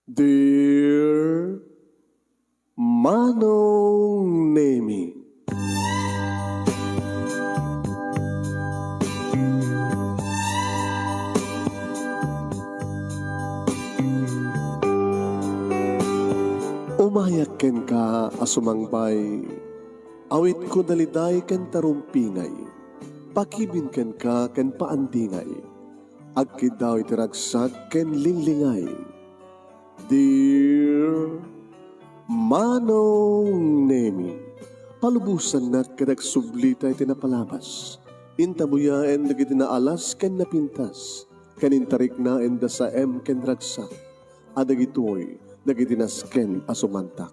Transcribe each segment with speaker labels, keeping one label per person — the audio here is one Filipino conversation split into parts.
Speaker 1: Dear Manong Nemi, umayak ken ka asumangbay, awit ko daliday ken tarumpingay, pakibin ken ka ken paandingay, agkid daw itiragsak ken linglingay. Dear Manong Nemi, palubusan na kadag sublita iti napalabas. Intabuyaen dagiti naalas ken napintas, kanintarik na enda sa ken ragsak, adagitoy dagiti nasken asumantak.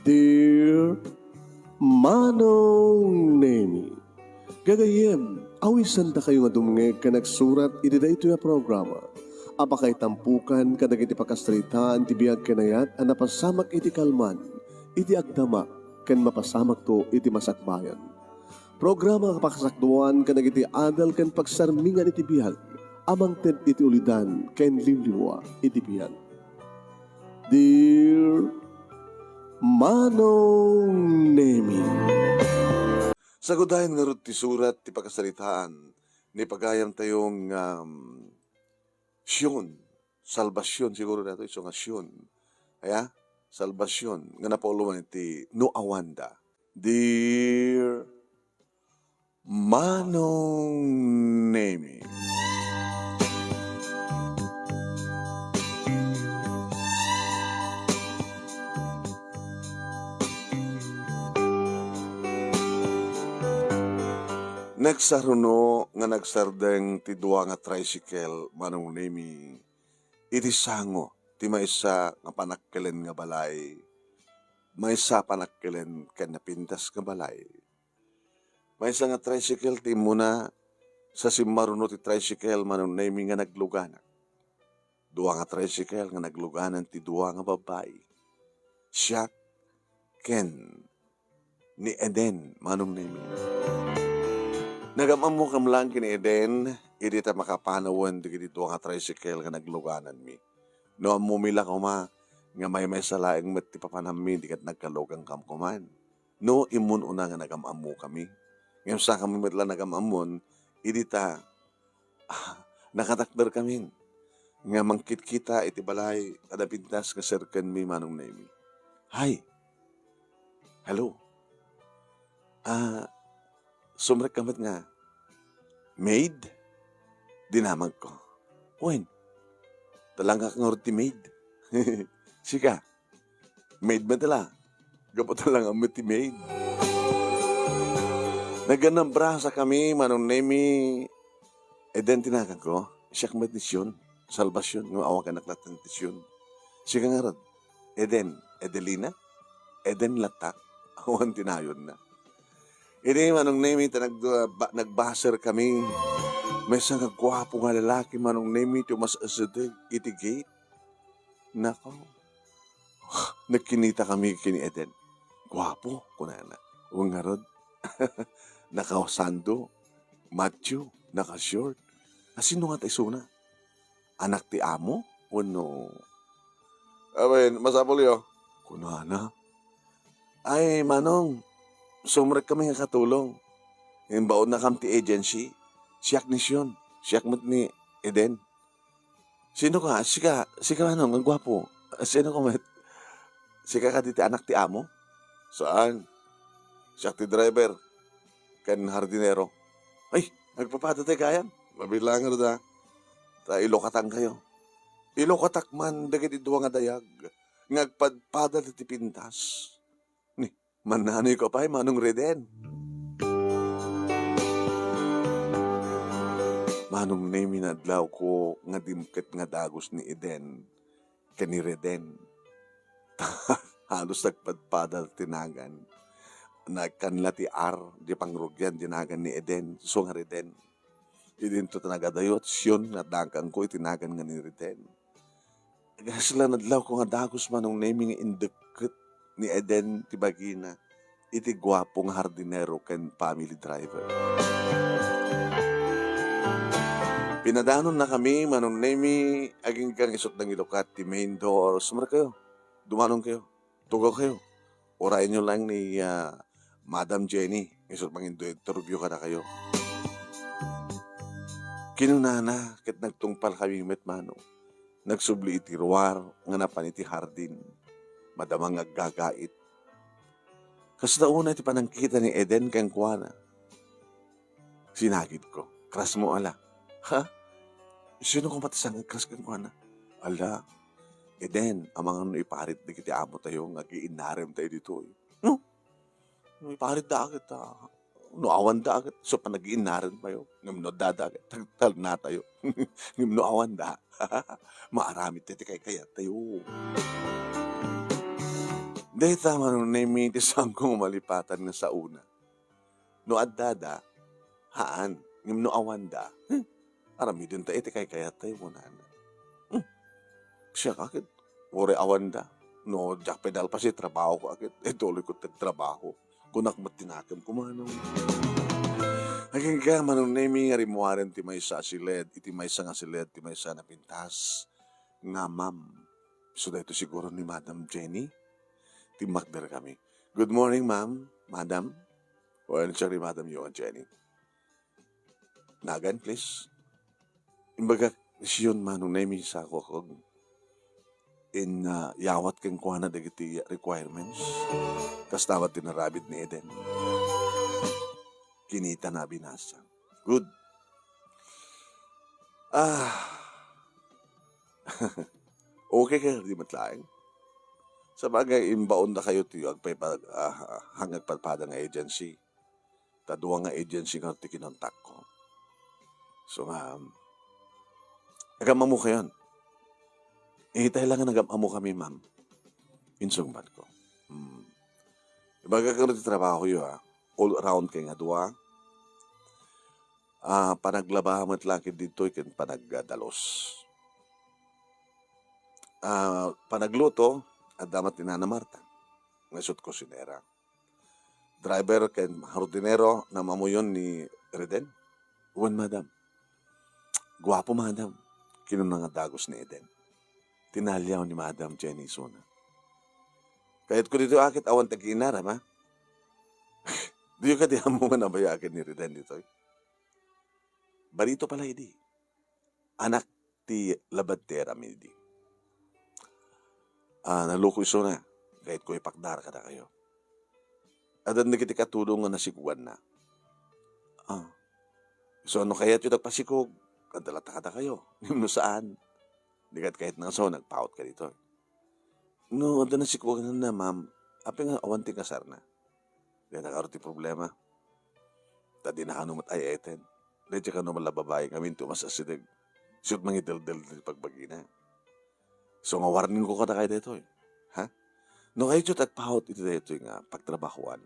Speaker 1: Dear Manong Nemi, gagayem, awisan da kayo nga dumngeg ka nagsurat iti daytoy a programa. Apakay tampukan kadag iti pakastritaan ti biag kenayat a napasamak iti kalman, iti agdama ken mapasamak to iti masakbayan. Programa kapakasakduan kadag iti adal ken pagsarmingan iti biag, amang ted iti ulidan ken liwliwa iti biag. Dear Manong Nemi,
Speaker 2: Sagudayan nga ron ti surat ti pagkasalitaan ni pagayam tayong syon, salbasyon siguro nato iso nga syon. Aya, salbasyon nga napoluman ti no awanda. Dear Manong Nemi, nagsaruno nga nagsardeng ti dua nga tricycle Manong Nemi, iti sango ti maysa nga panakkelen nga balay, maysa panakkelen ken napintas nga balay. Maysa nga tricycle ti muna sa simmaruno ti tricycle Manong Nemi nga nagluganak. Dua nga tricycle nga nagluganan ti dua nga babae. Siya ken ni Eden Manong Nemi. Nagamam mo kam lang kini Eden, idi ta makapanawan digiti dua nga tricycle nga nagluganan mi. No amumila ko ma, nga may salaeng met ti papanami, di kat nagkalogang kam kuman. No imun una nga nagamam mo kami. Ngayon sa kami metla nagamamon, idi ta nakatakder kami. Nga mangkit kita iti balay, adapintas nga serken mi Manong Nemi. Hi! Hello! Sumrek kamat nga, maid? Dinamag ko. Wen, talanga kang orti maid. Sika, maid ba tala? Gapo talang ang ti maid. Naganambra sa kami, Manong Nemi, Eden tinakan ko, siya kang matisyon, salbasyon, ng awa ka naklatan tisyon. Sika nga rod, Eden, Edelina, Eden latak, awan tinayon na. Ini Manong Nemi, nagbaser kami. May isang gwapo nga lalaki Manong Nemi, tumas asadag, iti gate. Nako. Nagkinita kami kini Eden. Gwapo, kunana. Uwang harod. Nakasando, macho, nakashort. Sino nga tayo suna? Anak ti amo? O no? Awen, masapol yo. Kunana. Ay, Manong. Sumrek kami nga katulong. Yung baon na kam ti agency. Siyak ni Siyon. Siyak mo't ni Eden. Sino ka? Sika Manong, ang gwapo. Sino ka mat? Sika ka diti anak ti amo? Saan? Siyak ti driver. Ken hardinero. Ay, nagpapada tayo kayan. Mabilangan da. Ta ilokatang kayo. Ilokatak man, dagiti duwa nga dayag. Ngagpadpada ti pintas. Mananoy ko pa Manong Reden. Manong Nemi nadlaw ko nga dimket nga dagos ni Eden ken ni Reden. Halos nagpadpadal tinagan. Nagkanla ti di pangrugyan tinagan ni Eden. So nga Reden. Idinto tanagadayot siyon nga dagang ko itinagan nga ni Reden. Sila nadlaw ko nga dagos Manong Nemi nga indeket ni Eden ti bagina, iti gwapong hardinero ken family driver. Pinadanon na kami, manong nemi, aging kang isot ng ilukat, ti main door, sumara kayo, dumanon kayo, tugaw kayo. Orayin nyo lang ni Madam Jenny, isot mang interview ka na kayo. Kinunana, kat nagtungpal kami met manong, nagsubli iti ruwar, nga napan iti hardin, madamang aggagait. Kas nauna iti panangkita ni Eden kang kuwana, sinagid ko, kras mo ala. Ha? Sino kong matasang kras kang kuwana? Ala, Eden, amang ano iparit na kiti amo tayo, nga giinarem tayo dito. No? No iparit da agad no awan da agad. So pa nag-iinarem tayo, ngam no dada agad, tagtal na tayo. Ngam no awan da. Maaramit tayo kay kaya tayo. Dahil tama nung naimitis ang kong malipatan nga sa una. No addada, haan, ngam no awan da. Arami din tayo kay kaya tayo muna na. Siya kakit, ore awan da. No, jak pedal pa si trabaho ko akit. Tuloy ko trabaho. Kunak mat tinakam kumanong. Haging ka manong nemi nga rimuaren ti may sa silid. Iti may sa nga silid, ti may sa napintas. Nga ma'am. So dahito siguro ni Madam Jenny. Timakder kami. Good morning, ma'am. Madam. O ano siya ni Madam Yohan Jenny. Nagan, please. Imbaga, siyon manong nemi sa ako kong in yawat kang kuha na dagiti requirements. Kas tawad tinarabid ni Eden. Kinita na binasa. Good. Okay ka, di matlaing. Sa bagay, imbaon na kayo tiyo hangag palpada nga agency. Taduwa nga agency nga tikinontak ko. So, nagamamu kayo. Ihitay lang nga nagamamu kami, ma'am. Insong bat ko. Ibaga ka rin trabaho yun, all around kayo nga duwa. Panaglabahamat lang dito, ikin panagdalos. Panagluto, at damat tinana Marta. Ngasot ko sinera. Driver ken hardinero na mamuyon ni Reden. Uwan, madam. Guwapo, madam. Kinuna nga dagos ni Eden. Tinalyaw ni Madam Jenny Suna. Kahit ko dito akit awan tag-inaram, ha? Diyo ka di mo nga nabayakin ni Reden dito. Barito pala hindi. Anak ti labadtera midi. Nalukoy so na. Kahit ko ipakdar ka na kayo. At ang nagiti katulong nga nasikuan na. So ano kaya ito nagpasikog? Kadalata ka na kayo. No saan? Dikat kahit na so, nagpaut ka dito. No, ada na sikuan na, ma'am. Api nga awanti ka sarna. Diyan nakaroon ti problema. Tadi na kanumat ay eten. Diyan ka naman lababay kami tumasasidig. Siyot mga idaldal di pagbagina. So nga warning ko kada kayo dito. Ha? No kayo siyot at paut ito dito nga pagtrabahuan.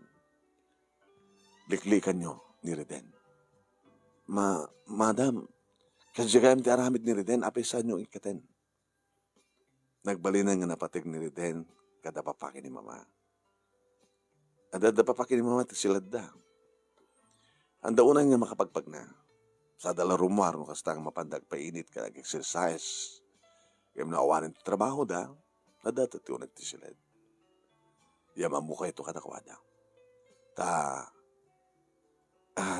Speaker 2: Liklikan nyo ni Reden. Madam, kasi kaya ti aramid ni Reden, api sa nyo ikaten. Nagbalinan nga napatig ni Reden, kada papaki ni mama. Ada papaki ni mama, tisilad da. Ang daunan nga makapagpag na. Sa dala rumar, no kastang mapandag painit ka, nag-exercise. Yung naawanin ito trabaho da, nadatatunan tisilad. Yaman mo kayo ito katakwada.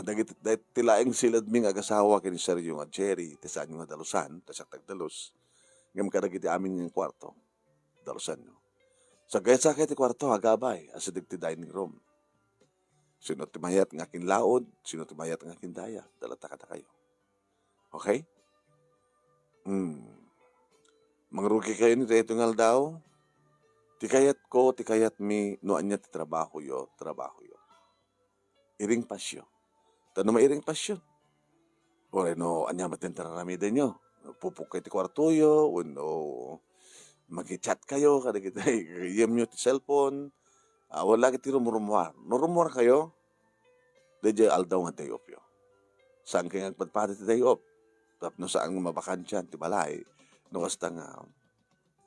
Speaker 2: Dagit tilaing silad ming agasawa kini Sir yung Jerry, tisaan yung dalusan, tasak tagdalos. Ngam kadagiti amin ng kwarto, dalusan nyo. Sa gayat sa kaya ti kwarto, agabay, asidig ti dining room. Sino ti mayat ng aking laod, sino ti mayat ng aking daya, dalata kata kayo. Okay? Mangrugi kayo ni Teto ngal daw, ti kayat ko, ti kayat mi, noan niya ti trabaho yo. Iring pasyo. Tano mairing pasyon. O no, anya matentararami din nyo. Pupuk kayo ti kwarto yo, no, mag-chat kayo, kada kita, iyam nyo ti cellphone, wala kiti rumurumuar. Norumuar kayo, dadya aldaw nga day off yo. Saan kayo nagpadpadi ti day off? Tapno saan mabakansyan, ti balay, no kasta nga,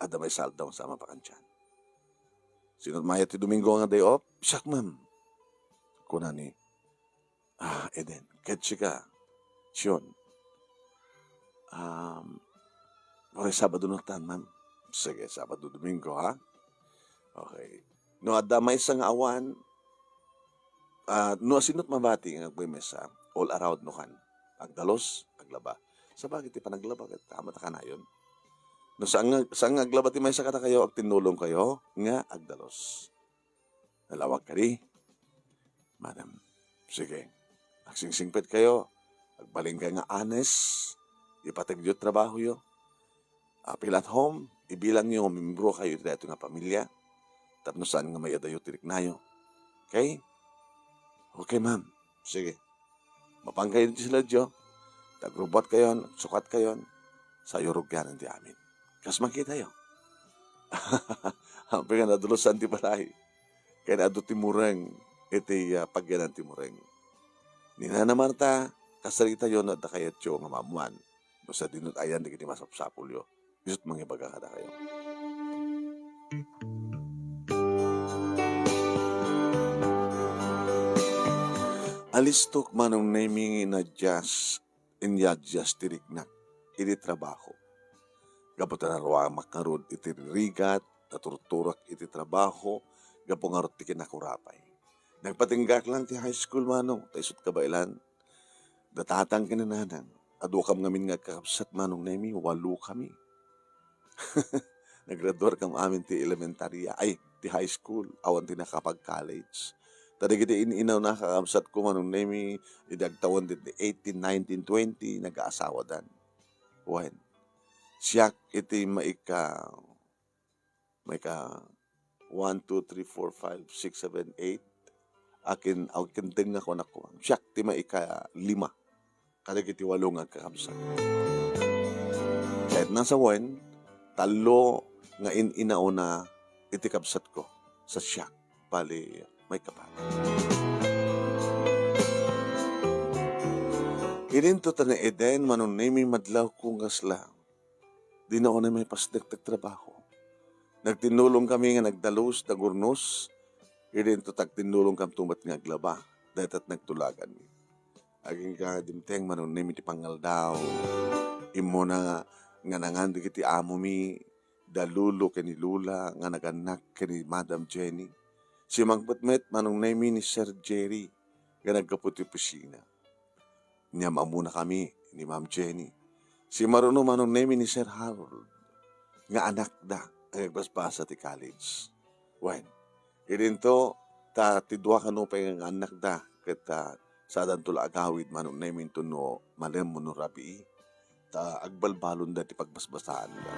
Speaker 2: adamay saldaw sa mabakansyan. Sinod maya ti Domingo nga day off, siyak ma'am. Kuna ni, Eden, ketsi ka, siyon. Okay, Sabado na tan, ma'am. Sige, Sabado, Domingo, ha? Okay. No, adamay isang awan, no, asinot mabati ang agpemesa, all around no kan. Agdalos, aglaba. Sa bakit ti panaglaba, tama ta ka na yun. No, saan aglaba ti may sa kata kayo, ag tinulong kayo, nga agdalos. Nalawag ka di, madam. Sige, agsingsingpet kayo, agbaling ka nga honest, ipatagyo trabaho yo. Apil at home, ibilang nyo, membro kayo dito nga pamilya, tapno saan nga may adayo tirik nayo. Okay? Okay, ma'am. Sige. Mapang kayo di sila, Diyo. Tagrubot kayo, sukat kayo, sa yorugyanan di amin. Kas makita yo. Ang nga nadulusan ti balay. Kaya na ado timureng, iti pagyanan timureng. Nina naman ta, kasarita yun at kayat yo nga mamuan. No sa dinut ayan, di kiti masapsapul yo. Isut mangibaga kada kayo. Alistok manong naming inadjust tiriknak, iti trabaho. Gaputan na rawa makarod iti rigat, naturturak iti trabaho, gapo nga ti kinakurapay. Nagpatinggak lang ti high school manong, taisot kabailan, datatang kinananang, adu kam ngamin nga kakapsat manong nami, 8 kami. Naggraduar kam amin ti elementarya, ti high school, awan ti nakapag-college. Tadigiti inaw na kakapsat ko manong nami, idagtawan din 18, 19, 20, nag-aasawa dan. When? Siyak iti maika 1, 2, 3, 4, 5, 6, 7, 8. Akin ting ako na ko. Siyak ti maika 5. Kadigiti 8 nga kakapsat. Kahit nasa wen, 3 nga inaw na iti kapsat ko sa siyak. Pali may kapat. Ininto ta na eden manon nami madlaw kong gasla. Di na ako na may pasdagtag trabaho. Nagtinulong kami nga nagdalos, nagurnos. Ininto tagtinulong kam tumat nga aglaba. Datat nagtulagan. Aging ka dimteng manon nami ti pangaldaw. Imo na nga nangandi kiti amo mi. Dalulo kani Lula nga naganak kani Madam Jenny. Si Magpatmet manong nami ni Sir Jerry nga nagkaputi pisina. Niya mamuna kami ni Ma'am Jenny. Si Maruno manong nami ni Sir Harold nga anak da ang nagbasbasa ti college. When? Irinto ta tidwa kano pa yung anak da kita sa dantula agawid manong nami tuno malem mo no rabi ta agbalbalon da ti pagbasbasaan da.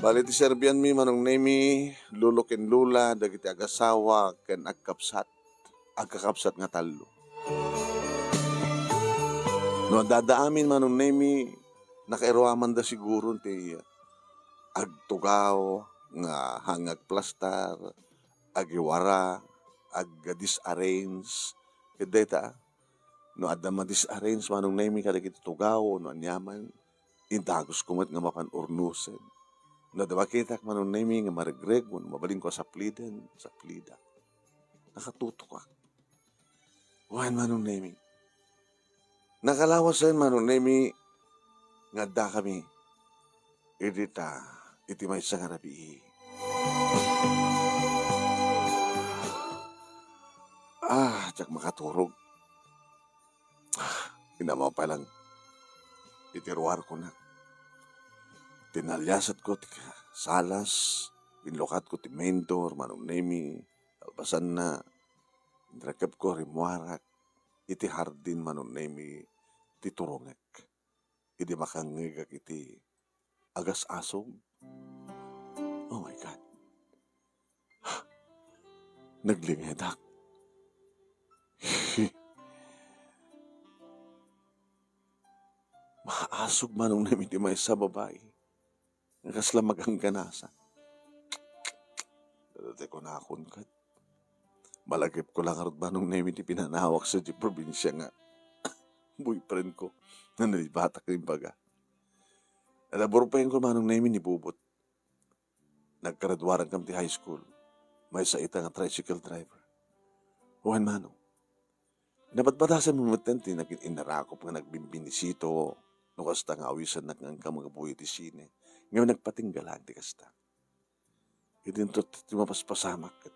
Speaker 2: Bali ti Serbian mi manong nemi lulo ken lula dagiti agasawa ken agkakapsat nga talo. No dadaamin manong nemi nakairaman da siguro ti agtugaw nga hangag plastar, agiwara, disarrange kedeta. No adda ma-disarrange manong nemi kadagiti tugaw no anyaman intagos kumet nga mapan-urnusen. No, diba kita manong nami nga marigreg mo, mabaling ko sa plida. Nakatuto ka. Wan manong nami. Nakalawas sa manong nami, nga da kami, iti may isang harapi. Tsak makaturog. Inamaw pa lang, itiruar ko na. Tinalyasat ko ti salas, binlokat ko ti mentor, manong nemi, albasan na, indrakap ko rimuarak, iti hardin manong nemi, ti turongek. Iti makangigak iti agas asog. Oh my God. Naglingedak. Maasog manong nemi ti may sa babae. Nagkaslamag ang ganasa. Dati ko nakakungkat. Malagip ko lang arot manong nemi ti pinanawak sa di probinsya nga. Boyfriend ko. Na nalibatak rin baga. Nalaborpayin ko manong nemi ni Bubot. Nagkaradwaran kam ti high school. May sa ita nga tricycle driver. Huwan manong. Nabatbatasan mo ti naging inarakop nga nagbibinisito no kasta nga awisan na nga mga buhay ti sine. Ngayon nagpatinggalan ti kasta. Idin to ti mapaspasamak.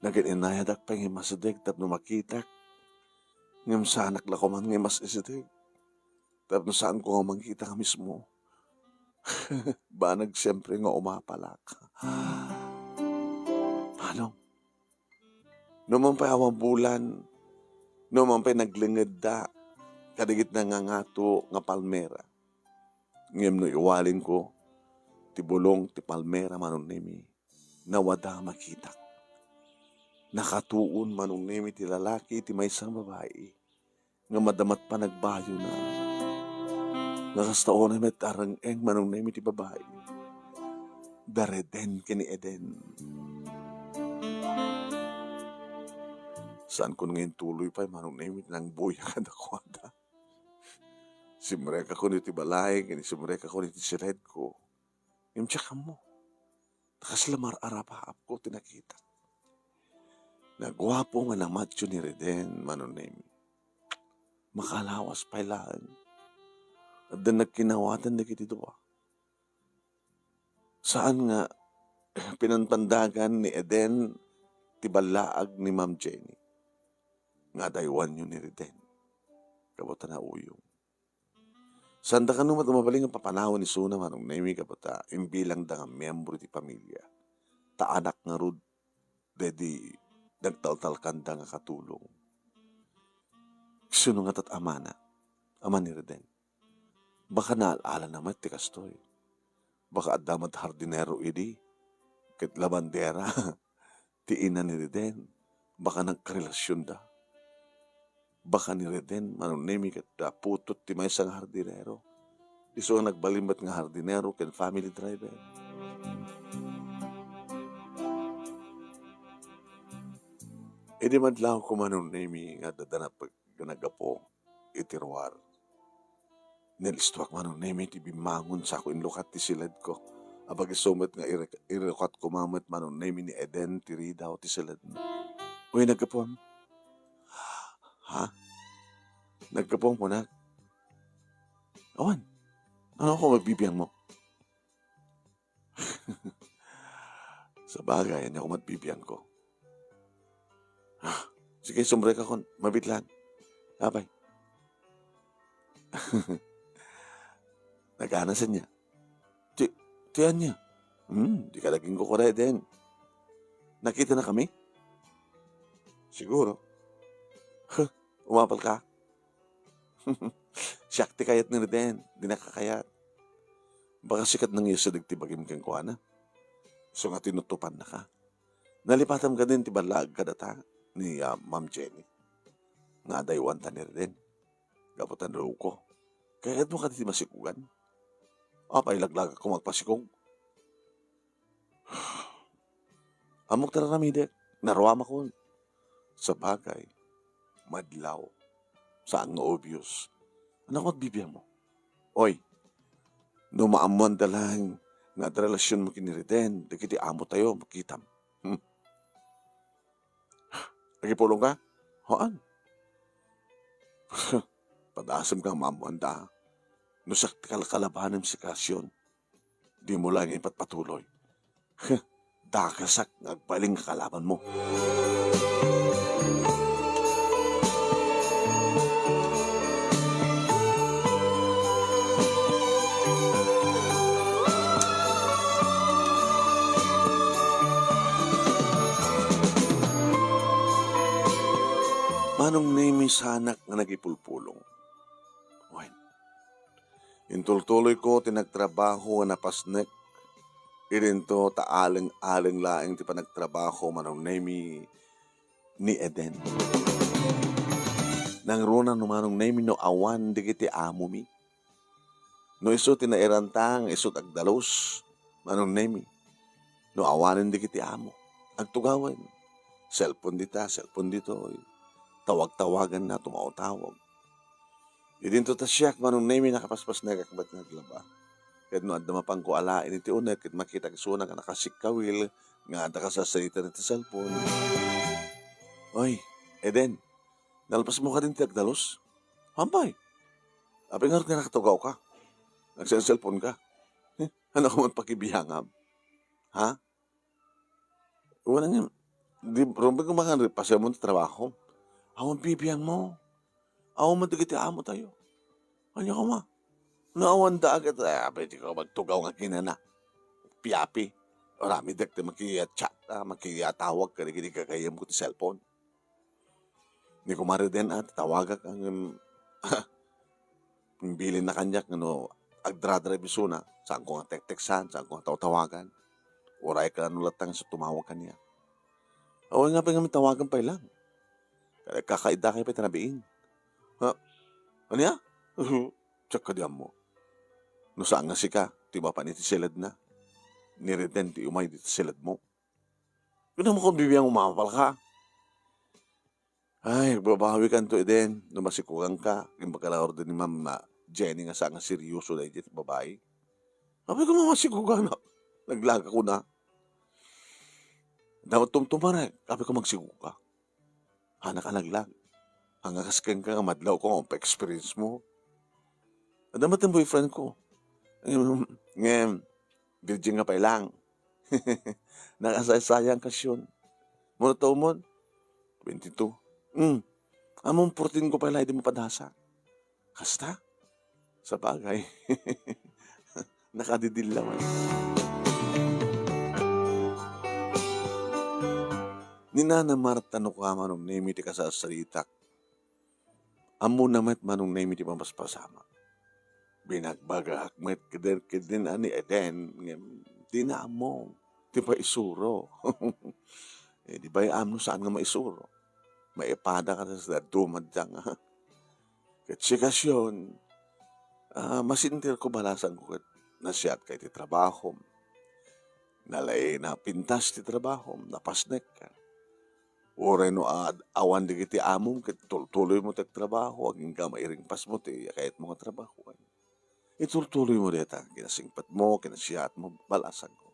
Speaker 2: Naging inayadak pa nga masadig tapno makitak. Ngayon sanak la ko man nga mas isidig. Tapno saan ko nga makita ka mismo. Banag siyempre nga umapalak. Paano? Naman pa awang bulan, naman pa naglingid da, kadigit na nga ngato nga palmera. Ngayon no iwalin ko, ti bulong ti palmera manon nimi, nawada makita. Nakatuon manon nimi ti lalaki ti may isang babae, nga madamat pa nagbayo na. Nakastaon na met arang-eng manon nimi ti babae. Dareden kini Eden. Saan ko ngayon tuloy pa, manong naimit ng buya ka na kwada. Simreka ko ni ti balay, kini simreka ko ni ti sired ko. Yung tsaka mo, nakaslamar arapahap ko, tinakita. Nagwapo nga na macho ni Reden, manong naimit. Makalawas pa ilaan. At dan nagkinawatan na kiti doa. Saan nga, pinanpandagan ni Eden, ti balaag ni Ma'am Jenny. Nga daywan yun ni Reden. Kabota na uyong. Sanda ka naman mabaling ang papanahon ni Suna manong naimi kabota imbilang da nga miyembro ti pamilya. Ta anak nga rod dedi nagtaltal da nga katulong. Sino nga tat amana? Ama ni Reden. Baka naalala naman ti kastoy. Baka adamat hardinero idi. Ket labandera. Ti ina ni Reden. Baka nagkarelasyon da. Baka ni Reden, manong nemi kat putot ti may isang hardinero. Iso ang nagbalimbat nga hardinero ken family driver. E di madlaw ko manong nemi nga dadana pag nagapo itiruar. Nilistuak manong nemi ti bimangon sa ako inlukat ti silad ko. Abag isumat nga irekat ko mamat manong nemi ni Eden ti ridaw ti silad. Uy, nagkapon. Ha? Nagkapong mo na? Awan, ano ako magbibiyang mo? Sa bagay, ano ako magbibiyang ko? Sige, sumbre ka kon, mabitlan. Abay. Nag-anasan niya. Tiyan niya. Di ka naging kukuray din. Nakita na kami? Siguro. Umapal ka? Siyakti kayat ni Reden, di nakakayat. Baka sikat nang yusadig ti bagim kang kuana. So nga tinutupan na ka. Nalipatam ka din ti balag kadata ni Ma'am Jenny. Nga daywan ta ni Reden. Gaputan raw ko. Kaya mo ka ti masikugan. Apay laglag ako magpasikog. Amok tararamide, naruama ko. Sa bagay, madlaw. Saan nga obvious? Ano ko bibiyang mo? Oy, numaamuan dalang nga at relasyon mo kini Reden, di kiti amo tayo, makitam. Nagipulong ka? Hoan? Padasam kang maamuan da. Nusak kalabanan si kasyon. Di mo lang ipatpatuloy. Dakasak nagbaling kalaban mo. Manong name sanak nga nagipulpulong. Wen. Intultuloy ko tinagtrabaho nga napasnek. Irinto taaling-aling laing ti panagtrabaho manong name ni Eden. Nang runa no manong name no awan di kiti amo mi. No iso tinairantang isot agdalos manong name no awanin di kiti amo. Agtugawan. Cellphone dito. Tawag-tawagan na, tumaw-tawag. Idinto ta siyak, manong name nakapaspas na kakbat nga glaba. Kahit no, adama pang ko alain iti una, kahit makita kisuna ka nakasikawil, nga ada ka sa salita nito cellphone. Oy, Eden, Nalpas mo ka din tiyagdalos. Hampay. Apay nga rin nakatugaw ka. Nagsiselfon ka. Ano ko man pakibihangam. Ha? Wala nga. Di, rumbi ko mga pasya mo na trabaho. Awan bibiyang mo. Awan matigiti amo tayo. Kanya ka ma. Naawan da agad. Pwede ko magtugaw nga kinana. Piapi. Orami dek te makiyat-chat. Makiyatawag ka. Hindi kakayam ko ti cellphone. Ni kumari din at tawagak ang bilin na kanyak agdra-drive suna. Saan ko nga tek-teksan. Saan ko nga tawagan. Oray ka nulatang sa tumawag ka niya. Awan nga pa nga tawagan pa ilang. Kakaida kayo pa tinabiin. Ha? Ano niya? Tsak ka diyan mo. No saan nga si ka, tiba pa ni tisilad na. Nireten ti umay di tisilad mo. Yun mo kung bibiyang umapal ka. Ay, babawi ka to din. Numasikugan ka. Yung pagkalawar din ni Mama Jenny nga saan nga seryoso na iti babae. Sabi ko mamasikugan na. Naglaga ko na. Dapat tumtumara. Sabi ko magsikuka. Hanak ka naglag. Hanggang kasken ka nga madlaw ko ang pa-experience mo. Adamat ang boyfriend ko. Ngayon, virgin nga pa ilang. Nakasayang kasyon. Muna taon mo? 22. Among 14 ko pala, hindi mo padasa. Kasta? Sa bagay. Nakadidil naman. Ni Nana Marta no ka manong naimiti ka sa salitak. Amo namat manong naimiti pampaspasama. Binagbagak met kedin ani eden. Di na amo. Di ba isuro? Di ba amno saan nga maisuro? Maipada ka sa dumad dyan. Katsikasyon, masintir ko balasan ko nasyat kay ti trabaho. Nalay na pintas ti trabaho. Napasnek ka. Oray no awan di kiti among tuloy mo tag trabaho. Aging ka mairing pas mo ti kahit mga trabaho. Ituloy mo deta. Kinasingpat mo, kinasiyat mo, balasan ko.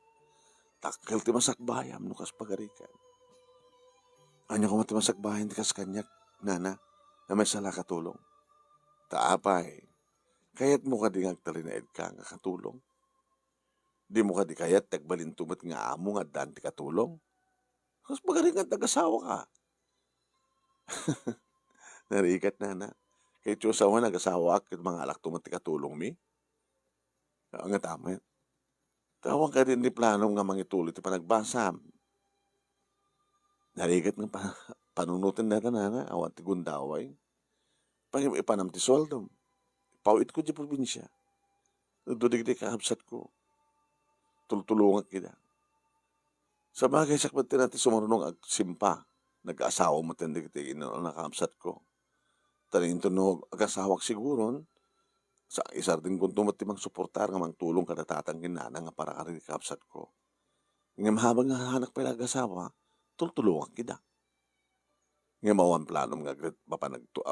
Speaker 2: Takal ti masakbayam no kas pagarikan. Anya ko matimasakbayan ti kas kanyak, nana, na may sala katulong. Taapay, kayat mo ka di ngagtalinaid ka nga katulong. Di mo ka di kayat tagbalintumat nga amo nga dan ti katulong. Kas pagarikan tag-asawa ka. Narikat nana. Kaya tiyosawa nag-asawa at mga alak tumat ti katulong mi. Ang nga tamat. Tawang ka rin di planong nga mangituloy ti panagbasam. Narigat ng panunutin na nana, awan ti gundaway. Ipanam ti soldom. Pawit ko di probinsya. Nagdudigdi kahabsat ko. Tultulungan kita. Sa bagay sakbat ti natin sumarunong agsimpa. Nag-asawa mo tindig ti nakahabsat ko. Taling tunog ag-asawak siguron. Sa isar din kung tumat ti mang suportar nga mang tulong kada tatang ginana nga para ka rin kahabsat ko. Nga mahabang nga hanak pala ag-asawa, tultulungan kita. Nga mawan planom nga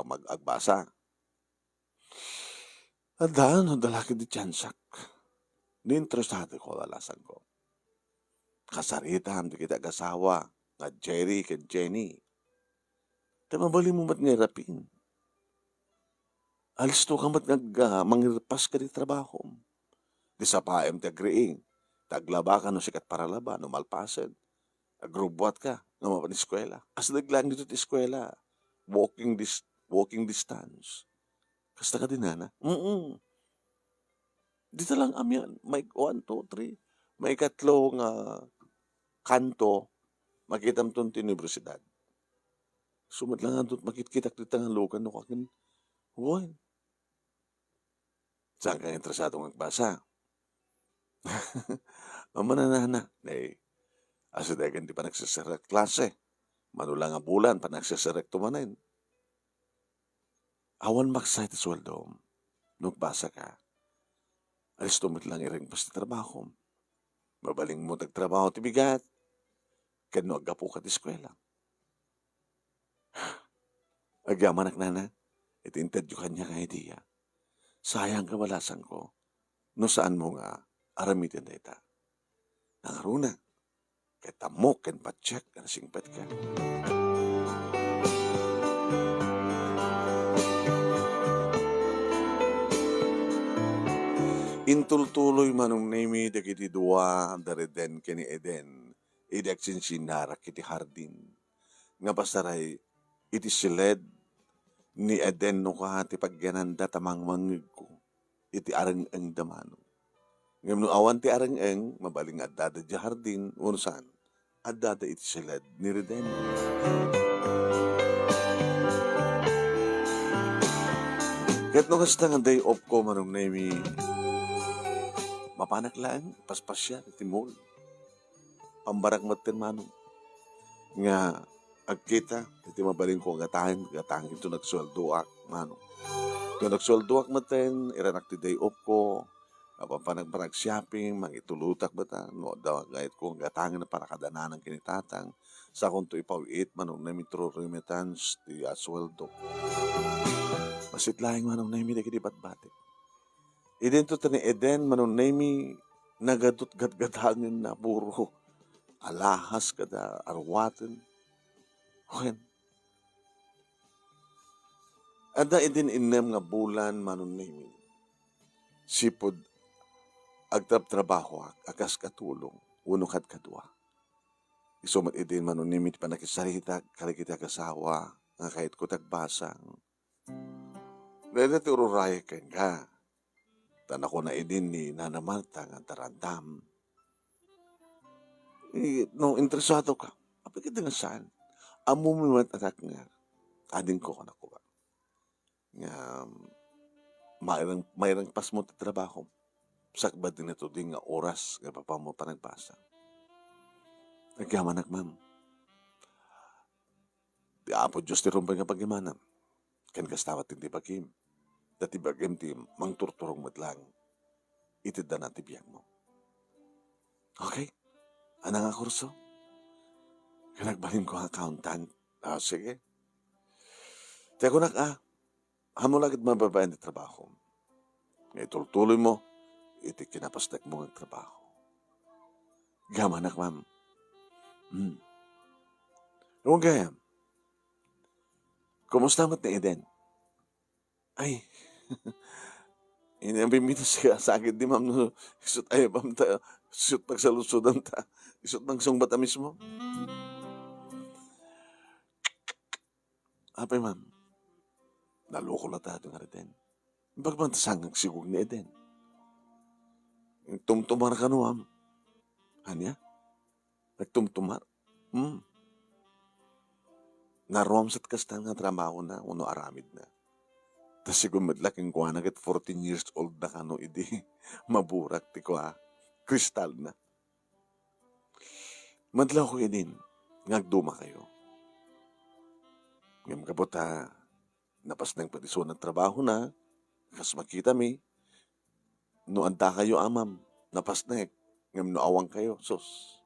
Speaker 2: mag-agbasa. At dahil, dalaki di tiyansak. Di interesado ko lalasan ko. Kasaritan, di kita ag-asawa. Nga Jerry, ka Jenny. Di mabali mo mat nga rapin. Alis to ka mat mangirpas ka di trabaho. Di sa paem ti agriing. Taglaba ka no sikat para laba, no malpasen. Agrubwat ka, no mapan eskwela. As naglang dito ti eskwela. Walking distance. Kasta ka din, nana? Dito lang amyan. May 1, 2, 3. May katlong kanto. Makita mo itong universidad. Sumat lang nga doon. Makitkitak dito nga lugan. No kakin. Huwag. Saan ka interesado magbasa? Mama na nana. Asidagan di pa nagsasarek klase. Manula nga bulan pa nagsasarek tumanin. Awan maksay ti sweldo. Nagbasa ka. Alis tumit lang iring pas ti trabaho. Mabaling mo tagtrabaho ti bigat. Kano agapo ka ti eskwela. Agyaman ak nana. Itintadyo kanya ka idea. Sayang ka balasan ko. No saan mo nga aramitin na ita. Nangaruna. Kaya tamok and pacheck na singpat ka. Intultuloy manong nami dagiti dua dareden kini Eden. Idi aksinsinara kiti hardin. Nga pasaray iti siled ni Eden no ka ti pagyananda tamang mangig ko. Iti arang-ang damano. Ngam no awan ti arang-ang mabaling addada di hardin unusan. Addada iti siled ni Eden. Kahit no kasta nga day off ko manong nami mapanak lang, paspasya, iti mall. Pambarak matin manong. Nga, agkita, iti mabaling ko gatahin ito nagsweldoak, manong. Ito nagsweldoak matin, iranak ti day off ko, papanag shopping, mangitulutak bata, no, daw, gayet ko gatahin na para kadananan kinitatang, sa kung to ipawit, manong namin true remittance, ti sweldo. Masitlaing manong namin, di bat-batik. Idento ni Eden manon nami nagadut gadgadhangin na puro alahas kada arwaten. Wen. Ada idin inem nga bulan manon nami. Sipod agtrabaho akas katulong uno kad kadwa. Isumat idin manon nami ti panakisarita kalikita kasawa nga kahit ko tagbasang. Dahil ti ururay ken ka. Tan ako na idin ni Nana Marta nga tarandam. No, interesado ka. Apa kita nga saan? Amo mo mat atak nga. Ading ko ka na ko ba? Nga, mayroong pas mo ti trabaho. Sakbad din ito din nga oras nga papa mo pa nagbasa. Nagyaman ma'am. Di apo Diyos ti rumpay nga pagyamanam. Ken kastawat hindi bagim. Dati bagim ti mangturturong madlang. Itid na natin biyag mo. Okay? Ano nga kurso? Kanagbalin ko ang accountant. Sige. Teko nak hamo lagit mababayan di trabaho. Ngay tultuloy mo, iti kinapastak mo ang trabaho. Gamanak, ma'am. Ewan kaya, kumusta mat ni Eden? Ay, inabimita siya sa akin di ma'am, no, isot ay ma'am ta, isot pagsalusudan ta, isot ng sungbat mismo. Apay ma'am, naloko na tayo nga Eden. Bagmantasang sigug ni Eden. Tumtumar ka no, ma'am. Hanya? Nagtumtumar? Naromsat kastan nga trabaho na, uno aramid na. Tas siguro madlaking ko na 14 years old na kano idi maburak ti ko kristal na. Madlaw ko idin, ngagduma kayo. Ngam kabot napas ng petiso ng trabaho na, kas makita mi, no anta kayo amam, napas na ngam no awang kayo, sos.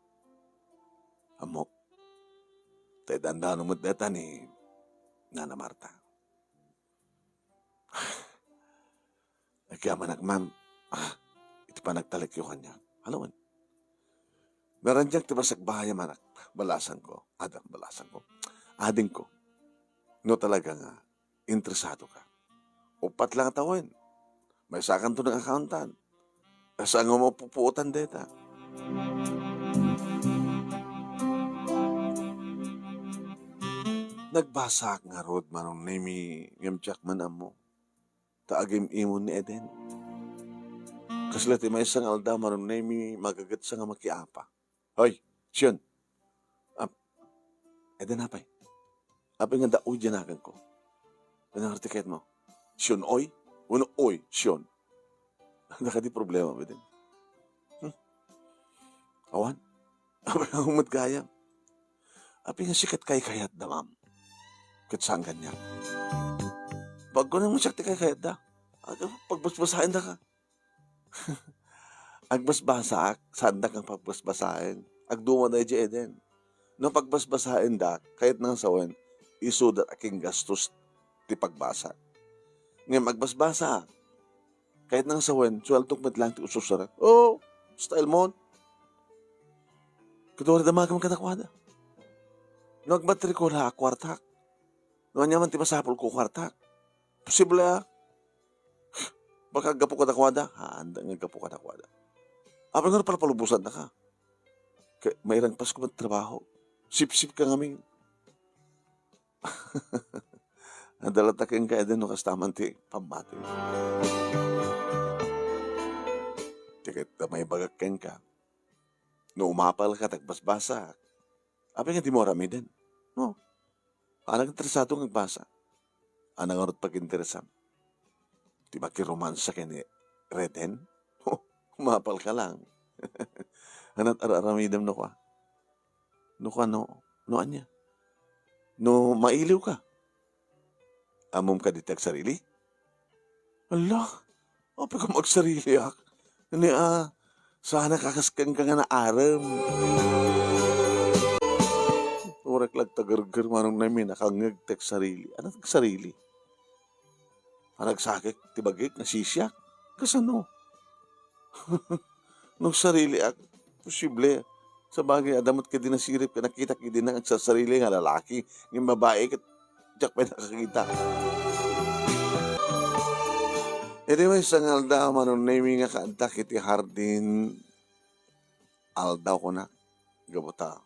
Speaker 2: Amok, tayo dandaan mo data ni Nana Marta. Nagyaman ma'am, iti pa nagtalik yung kanya. Halawan. Naranjak ti basak bahaya manak, balasan ko, ading ko. No talaga nga, interesado ka. Upat lang tawin. May sakan to ng accountant. Saan mo pupuutan data? Nagbasak nga rod manong nami ngamtsak man amo. Taagim imon ni Eden. Kasla ti may isang alda manong nami magagat sa nga makiapa. Hoy, siyon. Eden apay. Apay nga daoy dyan ko. Anong artiket mo? Siyon oy? Uno oy, siyon. Nakadi problema ba din? Awan? Apay nga humadgayam. Apay nga sikat kay kayat da, ma'am. Kat saan ganyan? Pag ko nang masyakti kay kayat da, pagbasbasahin da ka. Agbasbasa, saan da kang pagbasbasahin? Agduma na di Eden. Nung pagbasbasahin da, kahit nang sawen, isudat aking gastos ti pagbasa. Ngayon magbasbasa, kahit nang sawen, sweltok matlang ti ususara. Oh, style mo. Katuwa na damagam katakwada. Nung agmatrikula, kwartak. Nung anyaman ti masapol ko kwartak. Posible Baka gapo ka dakwada, handa nga gapo ka dakwada. Apa nga pala palubusan na ka. May rang pas ko trabaho. Sip-sip ka ngamin. Nadalatakin ka din no kastaman ti pamati. Tiket na may bagakken ka. No umapal ka, tagbasbasa. Apa nga di mo rami din. No. Anang interesado ng basa. Anang arot pag-interesam. Di ba kiromansa ka ni Reden? Umapal ka lang. Anat araramidam no ka. No ka no anya. No mailiw ka. Amom ka ditag sarili? Allah, apa ka magsarili ak? Ni sana kakaskan ka nga na aram. Urak lag tagargar manong namin nakangag tek sarili. Ano tag sarili? Nagsakit, tibagik, nasisyak. Kasano? Nung sarili ak, posible. Sa bagay, adamot ka din nasirip ka, nakita ka din ang sa sarili nga lalaki. Yung babae, tiyak pa nakakita. Anyway, sang aldaw, manong naming nga kaanta kiti Hardin, aldaw ko na, gabota.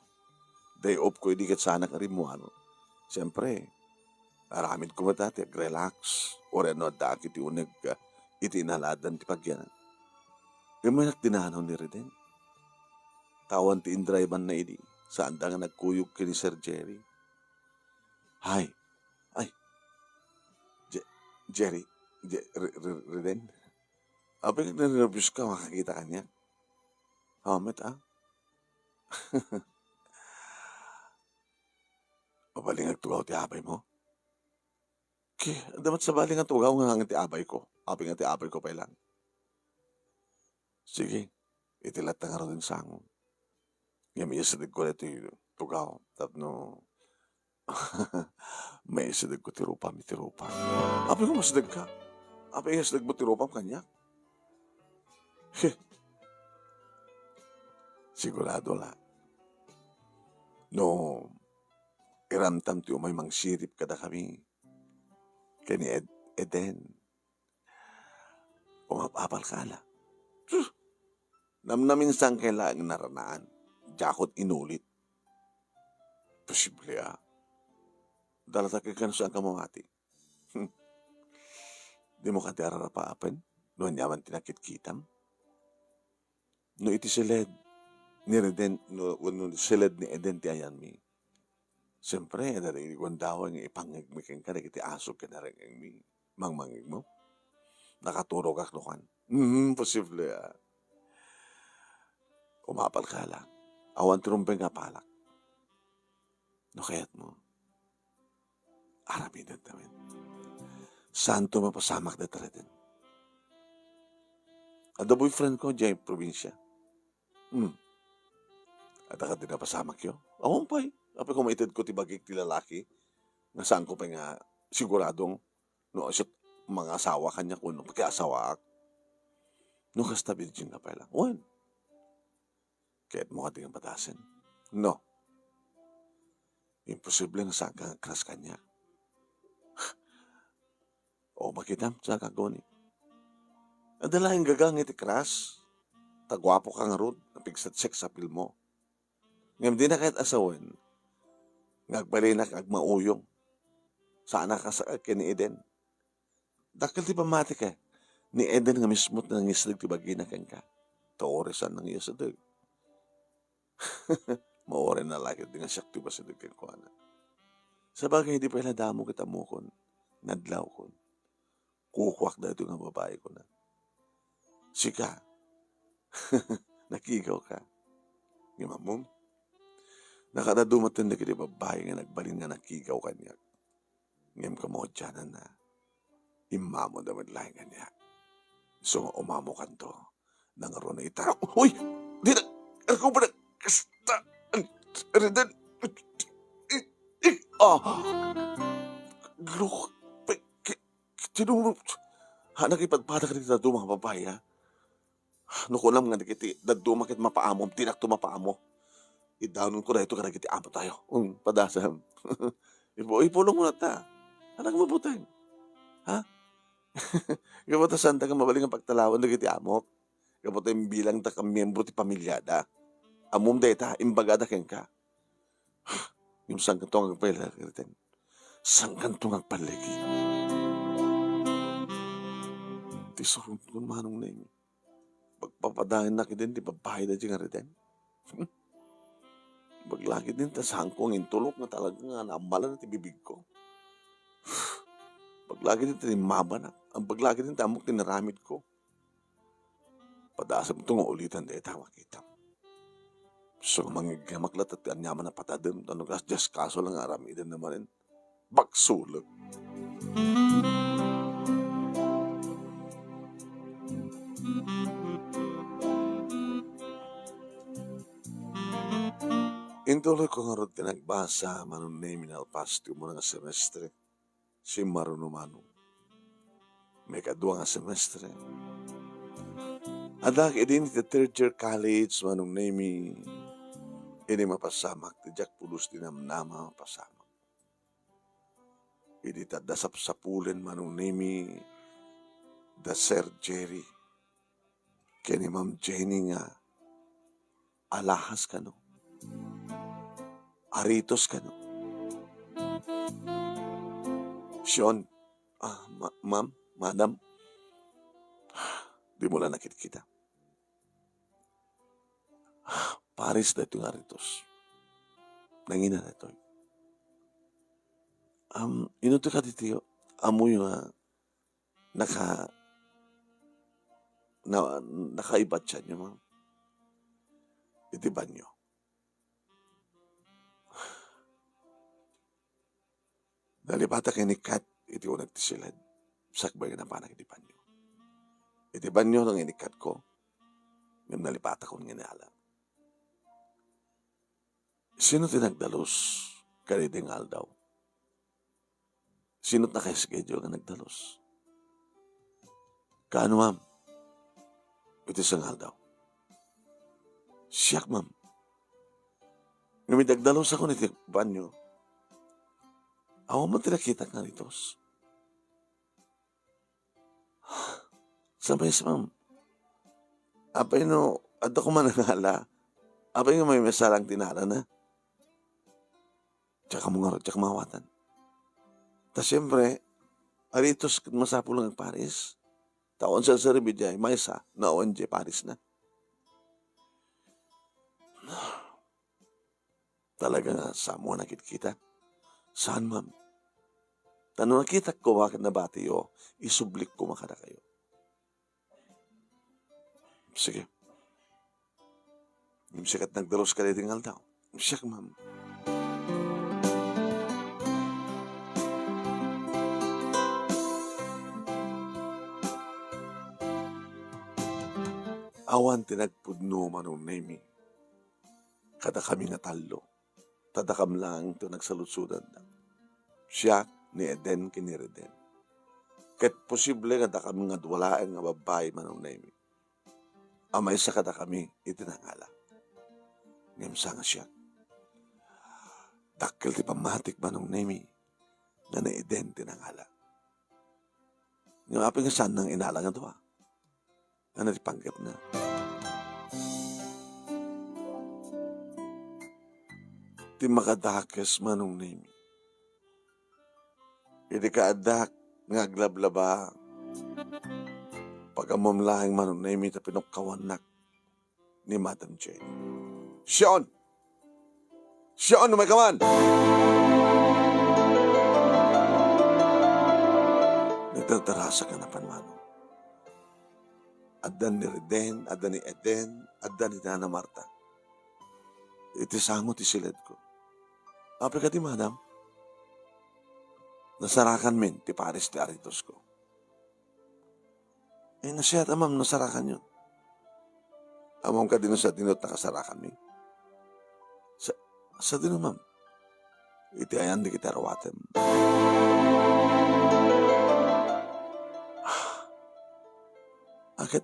Speaker 2: Day off ko, idikat sana ka rin mo, ano. Siyempre, aramid ko ba dati, relax, or ano, daki ti unag, itinaladan ti pagyan. Yung may nakdinahaw ni Reden. Tawan ti indraiban na idi, saan da nga nagkuyog kini Sir Jerry. Ay, Jerry, Reden, apay ka nervous ka, makakita ka niya. Hamet Mabaling agtugaw ti abay mo. Damat sa baling agtugaw nga ti abay ko. Apay nga ti abay ko pa lang. Sige, itilat na nga rin sangon. Ngayon isadig ko na ito tugaw. Tapno, may isadig ko tirupa, may tirupa. Apay ko masadag ka. Apay nga isadig mo tirupa kanya. Sigurado la. No, iramtam ti umay mangsirip kada kami. Kani Eden. Umapapal ka la. Namnamin sang kailangan naranaan. Jakot inulit. Posible Dalatake ka saan ka mamati. Di mo ka tiararapapan. No nyaman tinakit-kitam. No iti siled. Ni Reden, no siled ni Eden ti ayan mi. Siyempre, narinig ko ang dawa nga ipangagmikin ka na kiti asok ka na rin ang mi. Mangmangig mo. Nakaturog aklokan. Posible Umapal ka lang. Awan tirumpeng nga palak. No kaya't mo. Aramidan tamin. Santo mapasamak na Reden. Ada boyfriend ko, dyan probinsya. At ka din napasamak yun. Awang pa'y. Apay kumaitid ko ti bagik ti lalaki. Nga saan ko pa nga siguradong no isot mga asawa kanya kuno pagkaasawa ak. No kasta virgin na pala. Wan. Kaya't mo ka tingang batasin. No. Imposible na saan ka kras kanya. O makitam sa kagoni. Adalahin gagang iti kras. Tagwapo ka nga rod. Napigsat sex sa pil mo. Ngayon di na kahit asawan. Ngagbalinak agmauyong. Sana ka sa kini Eden. Dakil ti pamati ka. Ni Eden nga mismo't na nangisdag ti bagina kang ka. Taoresan nang iya sa dag. Maore na lagi di nga siyak ti ba sa dag kang kuana. Sa bagay hindi pala damo kita mo kon. Nadlaw kon. Kukwak na ito nga babae ko na. Sika. Nakigaw ka. Ngimamong. Nakadadumatin na kiti babae nga nagbalin nga nakigaw kanya. Ngem ka mo dyanan na. Imamo naman lahi kanya. So umamo kanto. Nangaro na ita. Uy! Di na! Ako ba na? Kasta! Reden! Gluk! Tinuro. Nakipagpada ka dito dadu mga babae ha. Nukulam nga nakiti dadu makit mapaamom. Tinak to mapaamo. I-downon ko na ito karagiti amo tayo. Padasam. Ipulong mo na ta. Anak mabutang. Ha? Kabuta santa ka mabaling ang pagtalawan na kiti amok. Kabuta yung bilang ta ka miyembro ti pamilyada. Amom deta, imbagada ken ka. Yung sangkantong agpailalagritin. Sangkantong agpalagi. Ti surun kun manong na yun. Pagpapadahin na kidin, di babahay na dyan nga rin. Baglagi din ta sangko ang intulok na talaga nga naamala na ti bibig ko. Baglagi din ta maba na. Ang baglagi din ta amok tinaramid ko. Padasam ito nga ulitan dahil makita. So mangigamaklat at anyaman na patadam. Ano ka, just kaso lang aramidan naman rin. Baksulog. Intuloy ko nga rin tinagbasa manong name in Alpastio mo nga semestre. Si Marunumano. May kadua nga semestre. Adak idin ti third year college manong name ini mapasamak ti Jack Pulos dinamnama mapasamak. Idi tadasap sapulen manong name da Sir Jerry. Kini Ma'am Jenny nga alahas ka no. Aritos ka no. Sean, ma'am, madam, di mo lang nakita. Paris na itong aritos. Nangina na ito. Inuto ka dito, amoy nga nakaibat siya niyo, ma'am. Itiban niyo. Nalipata kay ni Kat, iti ko nagtisilad. Sakbay na panang itiban niyo. Itiban niyo ng inikat ko. Yung nalipata ko ng inala. Sino tinagdalos? Kariding aldaw. Sino't naka-schedule nga nagdalos? Kaano, ma'am? Ito isang aldaw. Siyak, ma'am. Numidagdalos ako ni banyo. Ako mo tinakita nga nitos. Sabay sa ma'am. Apay no, ato ko manangala. Apay nga may masalang tinala na. Tsaka mga tsaka mawatan. Ta siyempre, aritos masapo lang ang Paris. Taon sa Ribidjay, may isa, naon dyan Paris na. Talaga nga, sa mo nakikita. Saan, ma'am? Tanong nakita ko, bakit nabati yo, isublik ko makada kayo. Sige. Yung sikat nagdalos ka rin tingal daw. Siyak, ma'am. Awan tinagpudno manong nemi. Kada kami nga talo. Tadakam lang ito nagsalutsudan na. Siya ni Eden kini Reden. Ket posible nga kami nga duwalaan nga babae manong nemi. Amay sa kada kami itinangala. Ngemsa nga siya. Dakkel ti pamatik manong nemi na ni Eden tinangala. Nga aping nga saan nang inala nga doa. Nga natipanggap na. Ti makadakes manong nemi. Idi kaadak nga aglablaba. Pagkamamlahing manong nemi ta pinukkawanak ni Madam Jane. Sean! Sean, umay-kaman! Nagtatarasa ka na panmanong. Addan ni Reden, addan ni Eden, addan ni Nana Marta. Itisango ti silid ko. Apre ka ti, madam? Nasarakan min, ti Paris ti aritos ko. Nasiyat, ma'am, nasarakan yun. Amam ka din sa dinot nakasarakan min. Sa din, ma'am. Iti ayan di kita rawatem. Akit,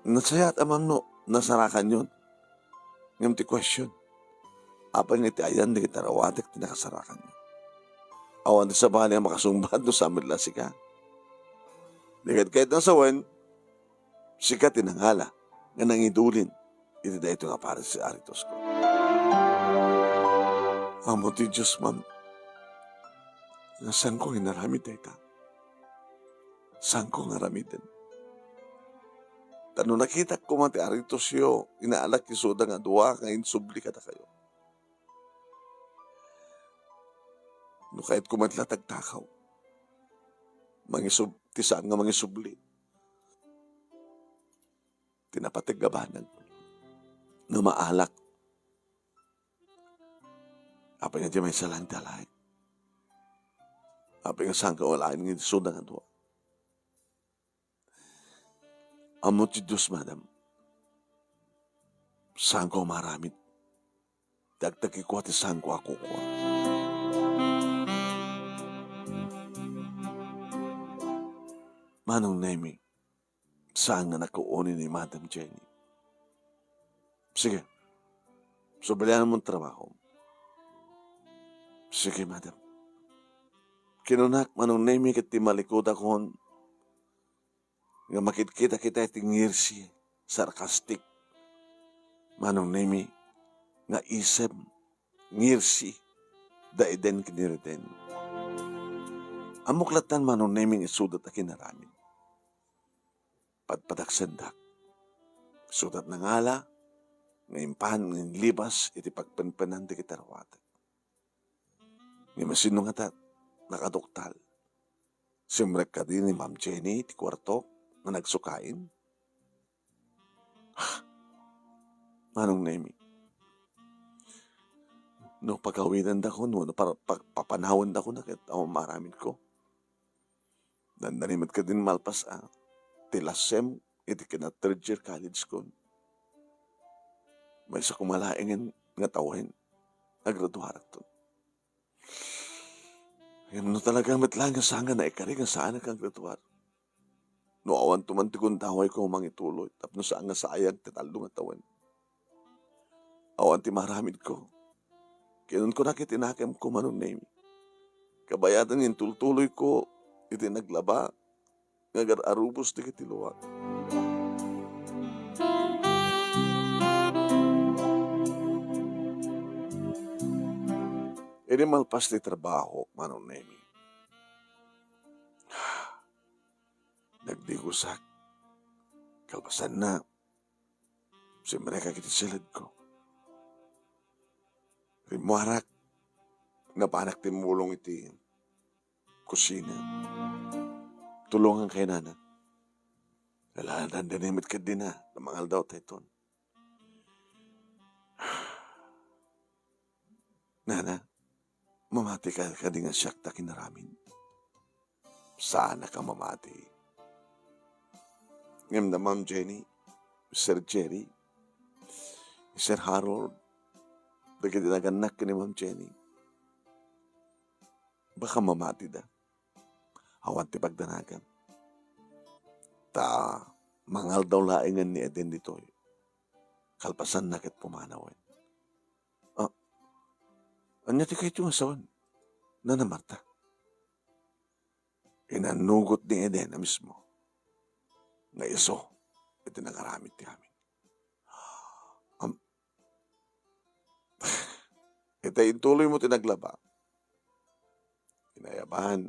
Speaker 2: nasayat, ma'am, no, nasarakan yun. Ngayon ti question. Apa nga iti ayan di kita rawatek, tinakasarakan yun. Awan di sa bali ang makasumbat do sa amid lasika. Dikat kahit nasawan, sikat tinanghala nga nangidulin. Iti da ito nga para si Aritos ko. Amo ti Diyos, ma'am. Nasaan ko inaramid na ita? Saan ko naramidan? Tano nakita ko man ti Aritos yo, inaalak isuda nga duwa, ngayon subli ka na kayo. No kahit kumatla tagtakaw, ti saan nga mangisubli. Tinapatigabanan na maalak. Apa nga di may salang talay. Apa nga saan ka walain ng isuda nga duwa. Amo ti Diyos, madam. Saan ko maramit? Dagdagi ko at saan ko ako kuha. Manong Nemi, saan nga nakuunin ni Madam Jenny? Sige, sobralihan mong trabaho. Sige, madam. Kinunak Manong Nemi kat timalikod akon nga makikita kita iti ngirsi, sarkastik. Manong Nemi, nga isem, ngirsi, daiden kiniriten. Amuklatan Manong Nemi isudat na kinaramin. Padpadaksandak. Sudat na ngala, ngayon pan, ngayon libas, iti pagpanpanan di kitarawatan. Ngayon masino nga tat, nakadoktal. Simrek ka din ni Ma'am Jenny, ti kwarto, na nagsukain. Manong Nemi, no pagawinan da ko, no papanawan da ko na kahit maraming ko. Nandanimad ka din malpas tilasem, iti kina third year college ko. May sa kumalaingin nga tawahin, nagraduharat to. Ngayon no talagang matlang nga sanga na ikari nga saan kang graduar. No awan tumantikon taway ko mangituloy, tapno saan nga sayang tatalo nga tawan. Awan ti maramid ko. Kinon ko nakitinakem ko Manong Nemi. Kabayatan yung tultuloy ko, iti naglaba, nga arubos di kitiluwa. Ini malpas di trabaho, Manong Nemi. Nagdigusak. Kalpasan na. Si mereka kiti silid ko. Rimuarak. Napanak timulong iti kusina. Tulungan kay nana. Kailangan dinimit ka din na mangal daw tayo. Nana, mamati ka din nga siyak ta kinaramin. Sana ka mamati. Ngayon na Ma'am Jenny, Sir Jerry, Sir Harold, dagiti naganak ni Ma'am Jenny. Baka mamati da. Awan ti pagdanagan. Ta, mangal daw laingan ni Eden ditoy. Kalpasan na ket pumanawan. Anya ti kayo yung asawan? Na Marta. Inanugot ni Eden na mismo. Na iso, ito nakaramit ti amin. Ito intuloy mo tinaglaba. Inayabahan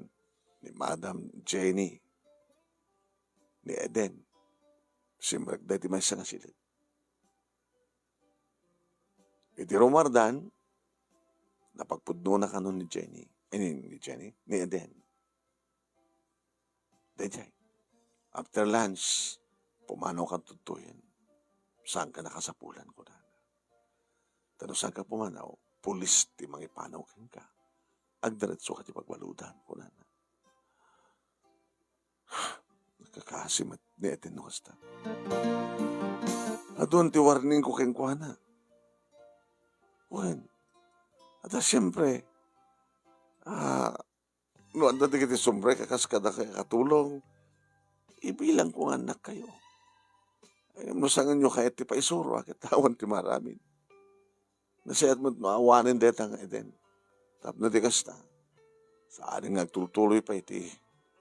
Speaker 2: ni Madam Jenny, ni Eden, simrag dahil may isang asilid. Iti Romardan, napagpudno na kanon ni Jenny, ni Eden. Dejay, after lunch, pumanaw ka tutuyin. Saan ka nakasapulan ko na? Tano saan ka pumanaw? Pulis ti mangipanaw ka. Agdaretso ka ti pagbaludan ko na. Nakakasimat ni Eden no kasta. At doon ti warning ko keng kuhana. Wen, at siyempre, no, anda di kiti sombre, kakaskada kay katulong, ibilang ko nga anak kayo. Ay, musangan nyo kahit ti paisuro, akitawan ti maramid. Nasayat mo, maawanin deta nga Eden. Tap na di kasta, saan nga tutuloy pa iti,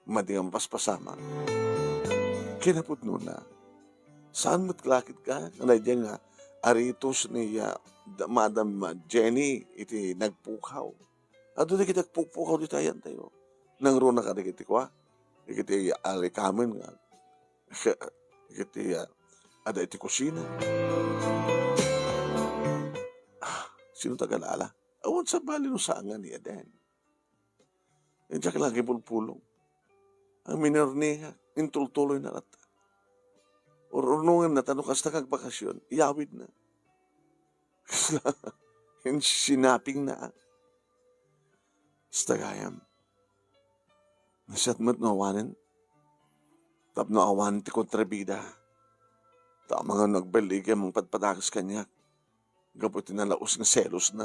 Speaker 2: madingang paspasama. kinapudno na. Saan mo't klakit ka? Kanay diyan nga, aritos ni Madam Jenny, iti nagpukaw. Ado di kita nagpukaw di tayan tayo. Nang ro na ka di kiti kwa. Ikiti alikamin nga. Ikiti ada iti kusina. Sino tagalala? Awan sa bali no saangan ni Aden. Yan siya lagi pulpulong. Ang minerniha, intultuloy na rata. Urunungan na tanong kasta kag bakasyon, iyawid na. Yung sinaping na. Stagayam. Nasyat mo't nawanin. Tap na awan ti kontrabida. Ta mga nagbaligay mong padpadakas kanya. Gabuti na laos nga selos na.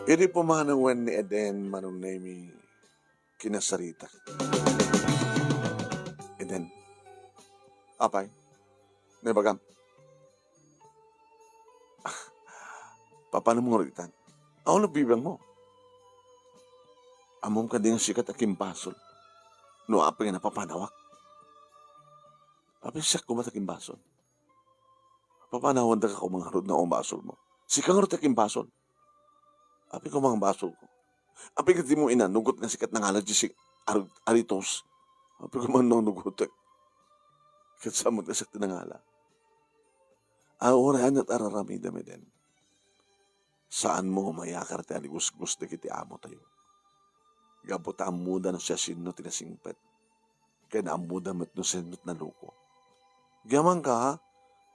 Speaker 2: Iri pumanangan ni Eden manunemi kinasarita. Eden. Apay. Nebagam. Paano mo ngoritan? Ako nabibang mo. Amom ka din sikat at kimpasol. No apay nga napapanawak. Apay siya kumataking basol. Papanawan da ka kumangarod na umbasol mo. Sikang rot aking basol. Apay ko mga basol ko. Apay ka di mo inanugot nga sikat ng aladji si Aritos. Apay ko mga nunugot. Katsamot na sakti ng ala. Aurahan at araramidam din. Saan mo mayakar tayo gus-gus na kiti amo tayo. Gabot ang muda na siya sino tinasingpet. Kaya na ang muda mat no sinot na luko. Gaman ka ha?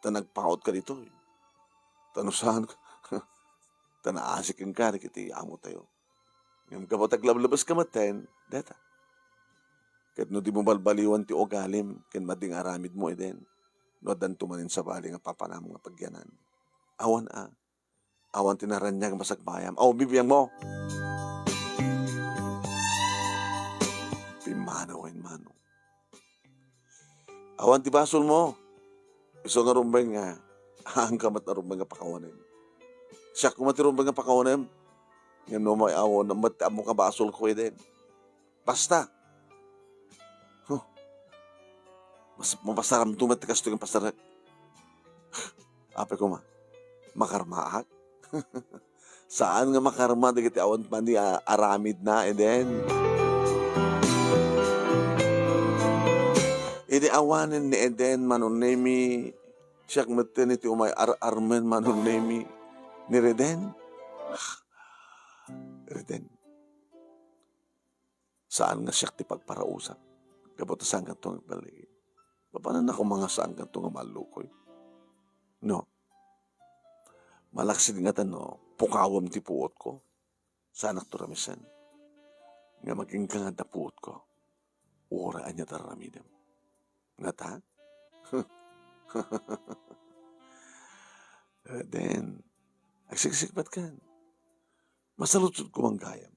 Speaker 2: Tanagpaot ka dito. Tanusahan ka. Tanaasikin ka na kiti amo tayo. Ngam gabot aglablabas ka maten, deta. Kahit no di mo balbaliwan ti ogalim, ken mading aramid mo eden. No dan tumanin sa bali nga papanam nga pagyanan. Awan a. Awan tinaranyag masagbayam. Aw, bibiyang mo. Pimano en mano. Awan ti basol mo. Iso nga rumbay nga. Ang kamat na rumbay nga pakawanin. Siya kumati rumbay nga pakawanin. Ngayon no may awon. Namat mo ka basol ko din. Basta. Mas mapasaram tumat kas to yung pasarak. Ape ko ma. Makarmaak. Saan nga makarma di kiti awan pa ni aramid na eden. Idi awanin ni Eden manunemi siyak matin iti umay armen manunemi ni Reden. Reden. Saan nga siyak ti pagparausap? Gabot saan ka itong baligid. Paano na kung mga saan ka itong malukoy? No. Malaksid nga tano, pukawam ti puot ko. Saan akturamisan? Nga maging kangad na puot ko. Uraan niya taramidam. Nga ta? Then, agsigsigpat ka. Masalutsod ko ang gayam.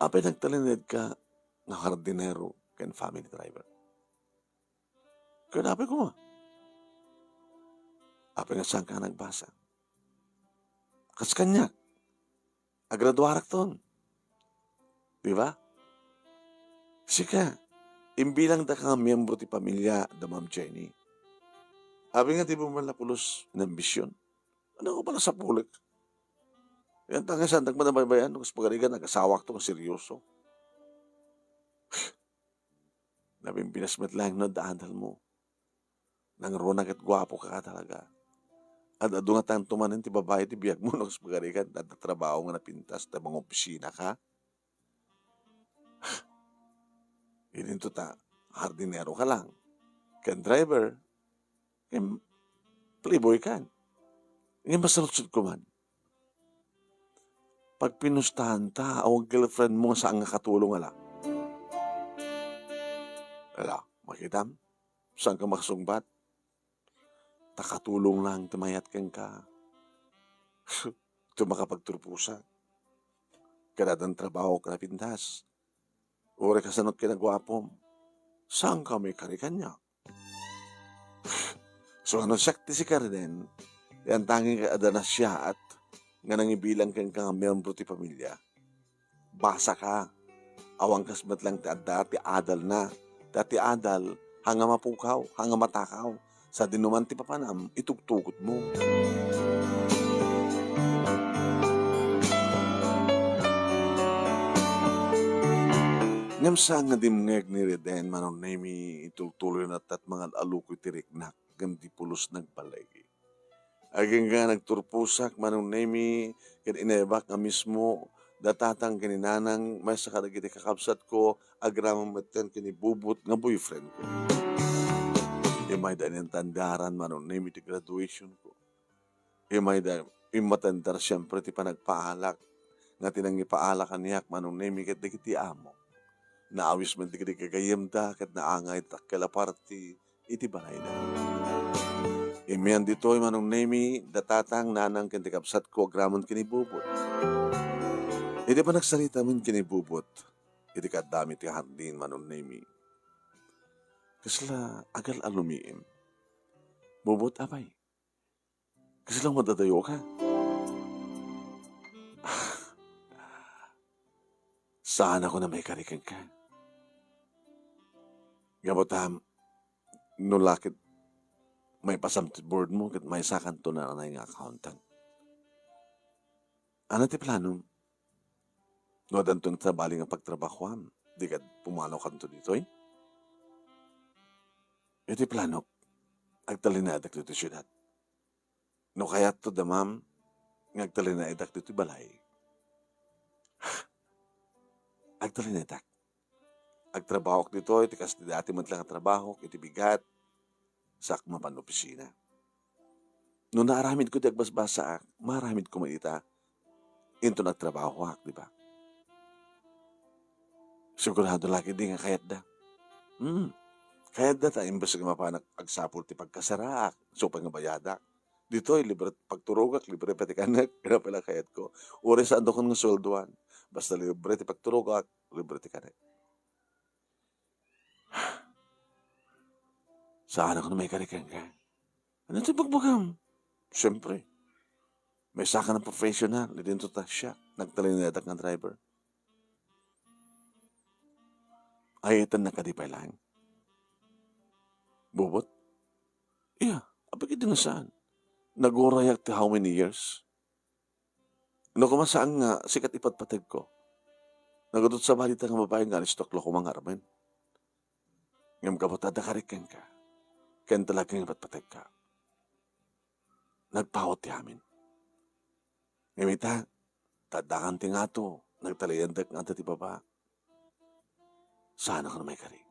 Speaker 2: Apay nagtalinid ka ng hardinero ken family driver. Kaya apay ko ma. Apay nga saan ka nagbasa. Kas kanya. Agraduarak ton. Di ba? Sika. Imbilang da ka nga miyembro ti pamilya da Ma'am Jenny. Abi nga di mo malapulos ng ambisyon. Ano ko pala sa pulik? Yan tanga saan nagmanabaybayan. Nung pagarigan, nag-asawak to, seryoso. Nabing pinasmet lang no daandal mo. Nang ronag at gwapo ka talaga. At ado nga tang tumanin ti babae ti biyag mo nung pagarigan at trabaho nga napintas ta mga opisina ka. Ininto ta, hardinero ka lang. Kan driver, kan playboy kan. Ngayon masalutsod ko man. Pag pinustahan ta, awag girlfriend mo saan nga katulong ala. Ala, makitam, saan ka makasungbat? Takatulong lang, tumayat kang ka. Ito makapagturpusa. Kadadang trabaho ka na pintas. Uri ka sanot kinagwapom. Saan ka may karikan niya? So ano sakti si Karden, yan tanging kaadanas siya at nga nangibilang kang miyembro ti pamilya. basa ka. Awang kasmat lang ti adal na. Ti adal, hanga mapukaw, hanga matakaw. Sa dinuman ti papanam, itugtugot mo. Ngam sa nga dimngeg ni Reden, manon nemi itultuloy na tat mga alukoy tiriknak, gam di pulos nagbalay. Aging nga nagturpusak, manon nemi, kin inebak nga mismo, datatang kininanang, may sa kadagiti kakabsat ko, agramang maten kinibubot nga boyfriend ko. Imay da niyang tandaran, manon nemi ti graduation ko. Imay da, imatandar siyempre ti panagpaalak, nga tinang ipaalak kaniyak, manon nemi kat di amo. Naawis man di kagayam da, kat naangay takkala party, iti balay da. Imian dito'y manong nemi, datatang nanang kintikapsat ko, agramon kinibubot. Iti pa nagsalita min kinibubot, iti kadami ti handin manong nemi. Kasla agal alumiim. Bubot apay. Kasla madadayo ka. Saan ako na may karikan ka? Gabotam, nulakit may pasamtit board mo kat may sakan to na nga accountant. Ano ti plano? No, danto na tabali nga pagtrabahoan. Di ka pumanaw kanto dito eh. Iti plano, agtalinadak dito syudad. No kaya to damam, ngagtalinadak dito balay. Agtalinadak. Agtrabaho dito, iti kas di dati man lang ang trabaho, iti bigat, sa akmapan opisina. No naaramid ko di agbasbasa ak, maramid ko manita, into nagtrabaho ak, di ba? Sigurado lagi di nga kayat da. Kayat da ta, imbes nga mapanak agsapul ti pagkasaraak, so pag nga bayadak. Dito, libre pagturugak, libre pati kanak, kaya pala kayat ko. Uri saan do nga solduan, basta libre ti pagturugak, libre ti kanak. Saan ako na may karikan ka? Ano ito pagbagam? Siyempre. May saka ng professional. Dito ta siya. Nagtalinadak ng driver. Ay, itan na kadipay lang. Bubot? Iya. Apagid nga saan? Nagurayak ti how many years? No, kumasaan nga, sikat ipatpatag ko. Nagadot sa balita ng babae nga, nistok lo kumang armen. Ngam kabutada karikan ka. Kaya talagang ipatpatag ka. Nagpawat ti amin. Ngamita, tadakan ti nga to, nagtalayandag nga ti baba. Sana ka na may kari.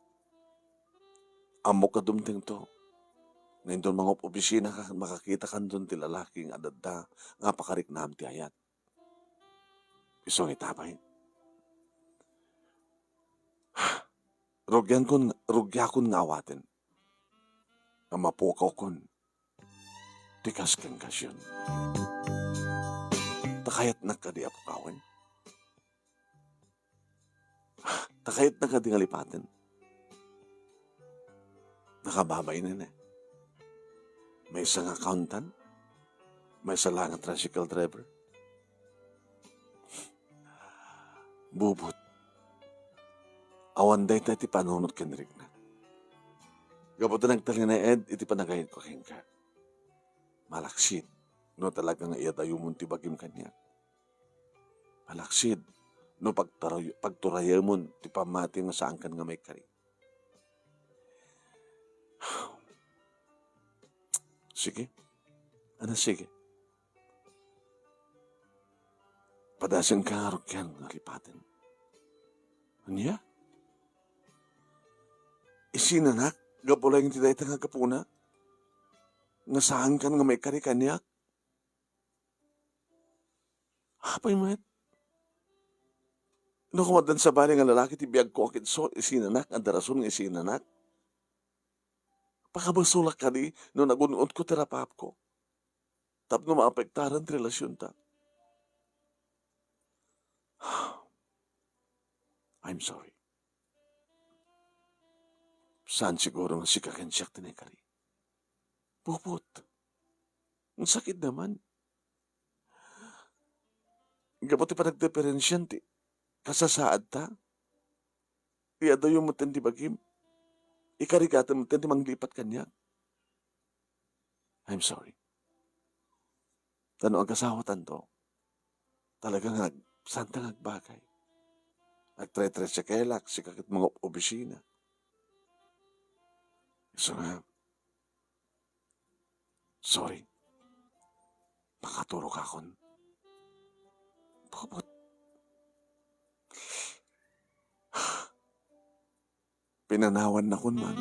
Speaker 2: Amok ka dumting to. Ngayon doon mga opisina ka, makakita ka doon ti lalaking adada, nga pakarik na ti ayat. Isong itapay. Rugyakon nga awatin. Ang mapukaw kon, tikas kang kasyon. Takayat na ka di apukawan. Takayat na ka di ngalipatin. Nakababay na. May isang accountant, may isa lang ang tricycle driver. Bubot. Awanday tayo ti panunod kenrik na. Gabutan nagtali na ed, iti panagayad ko ka. Malaksid, no talagang iadayo mo ti bagim kanya. Malaksid, no pagturaya mo ti pamati nga saan kan nga may kari. Sige. Ano sige? Padasin ka nga rukyan nga lipatin. Anya? Isinanak? Gapulay yung titay nga kapuna? Nga saan kan nga may kari kanya? Hapay mat? No kumadan sa bali nga lalaki ti biyag ko akit so isinanak, ang darason nga isinanak. Pakabasulak ka di, no nagunod ko terapap ko. Tapno maapektaran ti relasyon ta. I'm sorry. Saan siguro nga si kakensyak tinekari? Pupot. Ang sakit naman. Gapot pa nagdiferensyan ti. kasasaad ta, iya daw yung mutin di bagim, ikarigatan mutin di manglipat kanya. I'm sorry. Tano ang kasawatan to, talagang santang agbagay. Nagtre-tre siya kailak, si kakit mga obisina. So nga, sorry, makaturo ka kon. Bubot, pinanawan na kon man.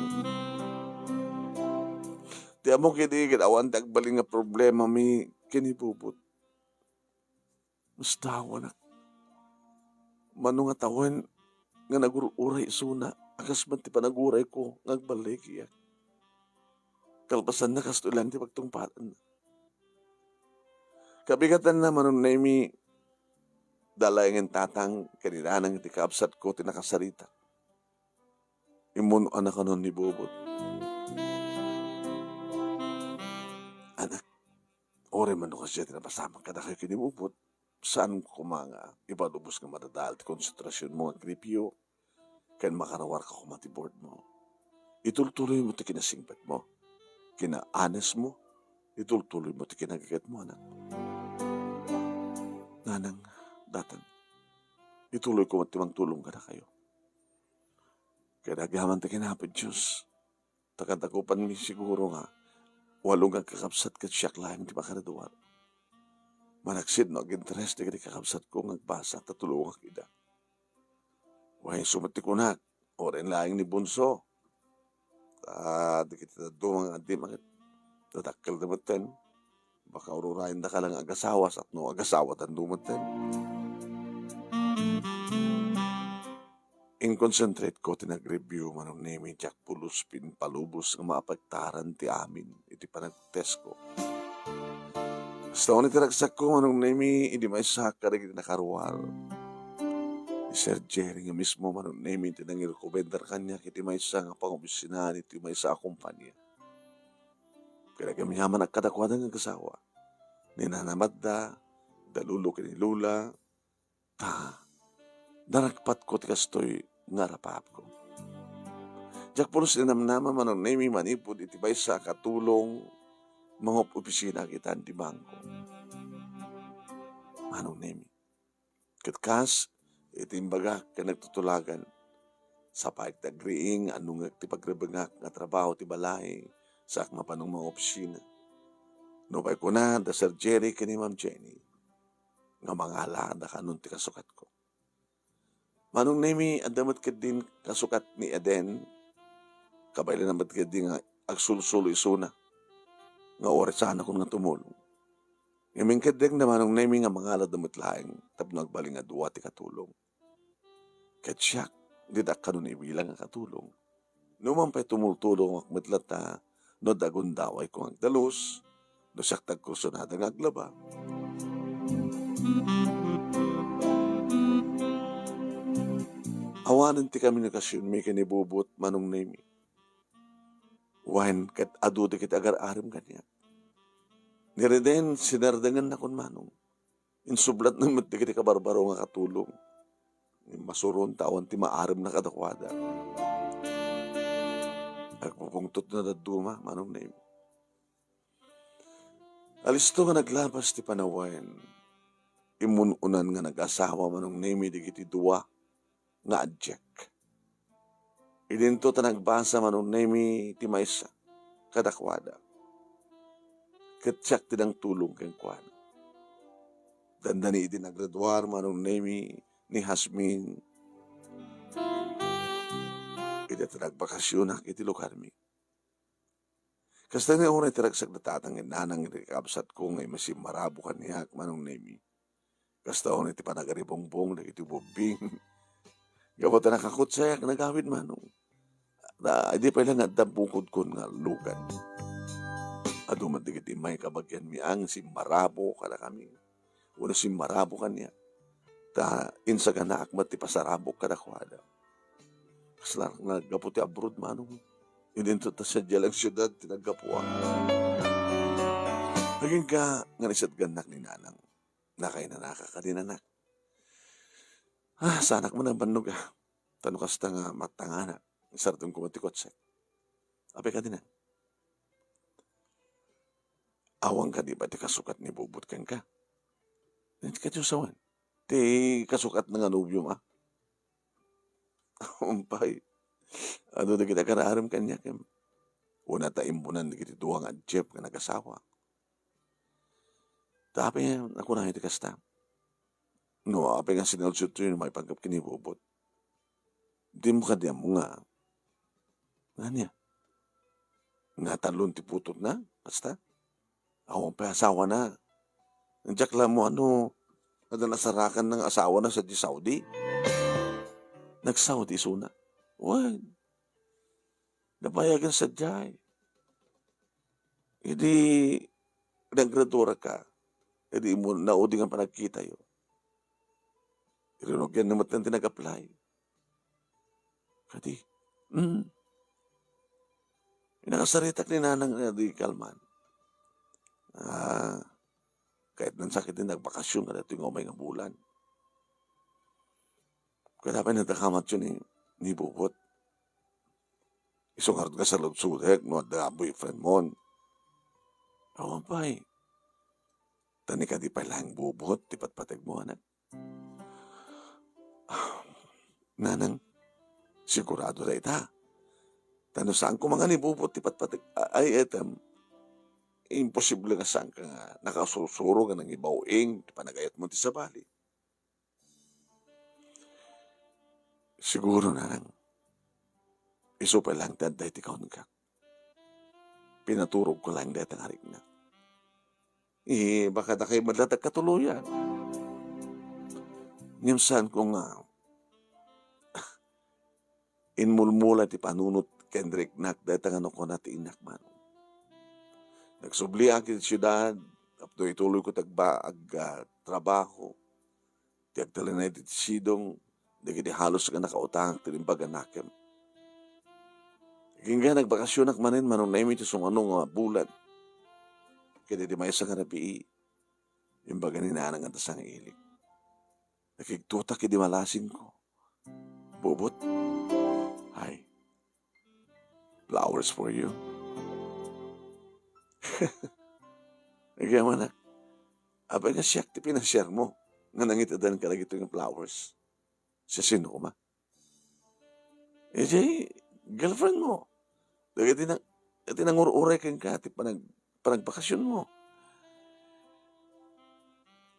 Speaker 2: Di mo kidigit, awan tagbaling nga problema mi kinibubot. Mustawa na. Mano nga tawan nga nagururay isuna, akas man ti panaguray ko, ngagbalik iya. Kalpasan na kasto lang ti pagtungpatan. Kabigatan na manon na imi dalayangin tatang kaninanang ti kaabsat ko tinakasarita. Imun anak kanon ni Bobot. Anak, ore man no kasi tinapasama ka na kayo kinibubot. Saan ko mga ibalubos nga madadal ti konsentrasyon mo ang kripyo, kan makarawar ka kumati board mo. Itultuloy mo ti kinasingpat mo, kinaanes mo, itultuloy mo ti kinagagat mo, anak. Nanang, datang, ituloy ko matimang tulong ka na kayo. Kaya nagaman ti kinapad Diyos, takadakupan mi siguro nga, walong ang kakapsat kat siyak lang ti makaraduar. Manaksid no, ag-interest na kakapsat ko ngagbasa, tatulungan kita. Wahing sumati ko na, orin laing ni Bunso. Di kita dumang adi, makit tatakal na maten. Baka ururahin na ka lang agasawas at no agasawa tan dumaten. In concentrate ko, tinag-review manong name Jack Pulos pinpalubos ng maapagtaran ti amin, iti panag-test ko. Basta ko nitiragsak ko, manong name, hindi may sakarig nakaruwal. Si Sir Jerry nga mismo, manong name, tinangil ko bendar kanya, kiti may sa nga pangobisinahan, iti may sa kumpanya. Kaya gamiyaman ang kadakwadan ng kasawa. Ninanamad da, dalulo kinilula, darakpat ko tikastoy ngarapap ko. Jack Pulos ninamnama manong name, manipod, iti may sa katulong, mga opisina kita di bangko. Manong nemi. Katkas, itimbaga ka nagtutulagan sa pagtagriing anong ti pagrebengak nga trabaho ti balay sa akmapanong mga opisina. No pa'y ko na, da Sir Jerry kini Ma'am Jenny, nga mga alada ka nun ti kasukat ko. Manong nemi, adamat ka din kasukat ni Eden, kabaylan namat ka din nga agsulsulo isuna, nga oras sana ko nga tumulong. Ngamin kadeng naman ang naming nga mga aladamot laing tapno agbaling nga duwa ti katulong. Katsyak, didak ka nun ibilang nga katulong. Numan pa'y tumultulong akmatlata, no dagundaway kong agdalos, no saktag ko sunada nga aglaba. Awanan ti komunikasyon may kanibubot manong nami. Wahin kat adu di kit agar-arim kanya. Nireden sinardangan na kun manong. Insublat ng matigiti kabarbaro nga katulong. Masuron tawan ti maarim na kadakwada. Agpupungtot na daduma manong name. Alisto nga naglabas ti panawain. Imununan nga nag-asawa manong name di kiti duwa nga adjek. Idinto ta nagbasa manong name ti maysa kadakwada. Katsak tinang tulong keng kwan. Dandani iti nagradwar manong name ni Hasmin. Iti nagbakasyon iti lugar mi. Kasta nga unay tiragsak na tatangin nanang iti kapsat ko ngay masim marabo kaniyak manong name. Kasta unay iti panagaribongbong na iti bubing. Gabot na nakakutsayak nagawid manong. Di pa lang nga bukod ko nga lugan. Aduman digit may kabagyan mi ang simmarabo kada kami. Una simmarabo kanya. Ta insa ka na akmat ti pasarabo kada kwada. Kasla naggapo ti abroad manong. Idinto ta sa jalang syudad tinaggapuan. Naging ka nga nisat ganak ni nanang. Nakay na nakakadinanak. Sa anak mo ng bandog Tano kasta nga matangana. Isaratong kumatikot sa. Ape ka din na. Awang ka di ba ti kasukat ni bubot ken ka? Hindi ka sawan. Ti kasukat ng anubyo ma. Umpay. Ano na kita karaaram kanya kem. Una ta imbunan di kiti duwang adjep nga nagasawa. Tapi ako na iti kasta. No, ape nga sinalsut yun may pagkap kinibubot. Di mo kadya mo nga. Nanya? Nga talon ti putot na? Basta? Ako pa asawa na. Nandiyak lang mo nasarakan ng asawa na sa di Saudi. Nag-Saudi suna. Wag. Napayagan sa jay. Hindi nagradura ka. Hindi mo nauding ang panagkita yun. Irinogyan naman ng tinag-apply. Kati, inakasaritak ni nanang di kalman. Kahit nang sakit din nagbakasyon ka dito yung umay ng bulan. Kaya dapat nagtakamat yun ni Bubot. Isungarot ka sa lubsudek, no, da boyfriend mo. Awan pa Tani ka di pa lang Bubot, di patpatag mo, anak. Nanang, sigurado na ita. Tano saan ko mga ni Bubot, di patpatag, imposible nga saan ka nga nakasusuro ka ng ibawing, di pa nagayat mo ti sa bali. Siguro nanang, iso pa lang daday ti kaon ka. Pinaturog ko lang daday ang harik na. Baka na kayo madlatag katuluyan. Ngayon saan ko nga, inmulmula ti panunot Kendrick nak daday ang ko nati inak man. Nagsubli akin sa syudad, apdo ituloy ko trabaho. Ti agtala na iti sidong, di halos ka nakautang tilimbag anakem. Hingga nagbakasyon manin manong naimi iti sumanong bulan. Kaya di may sa kanapi, yung baga ni nanang ang tasang ilik. Nakigtutak di malasin ko. Bubot, hi, flowers for you. Nagyaman na. Abay nga siyak ti pinashare mo. Nga nangitadan ka lagi ito yung flowers. Sa sino ko ma? Girlfriend mo. Dagiti nang uray kang ka ti panagbakasyon mo.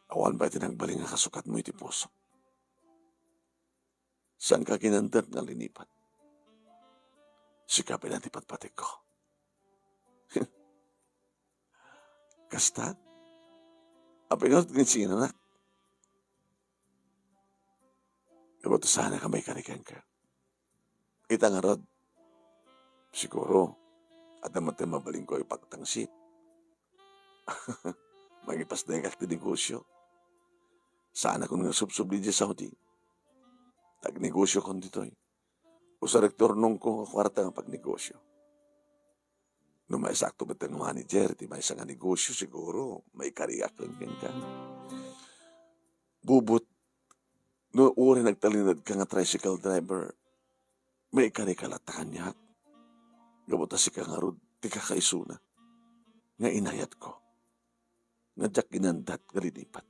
Speaker 2: Awan ba iti nagbaling nga kasukat mo iti puso? Saan ka kinandat nga linipat? Sikapin natin patpatik ko. Kasta? Apay nga ito sino na? Kabato sana ka may karikan ka. Kita nga rod. Siguro, at naman tayo mabaling ko ipagtangsit. Magipas na yung kakti negosyo. Sana kung nga subsubli di Saudi. Tagnegosyo ko dito'y. Usa rektornong ko kwarta ng pagnegosyo. No may sakto ba ng manager, di may isang negosyo siguro, may kariyak lang ka. Bubot, no uri nagtalinad ka nga tricycle driver, may karikalatakan niya. Gabuta si kangarod, di ka kaisuna. Nga inayat ko. Nga jak ginandat galinipat.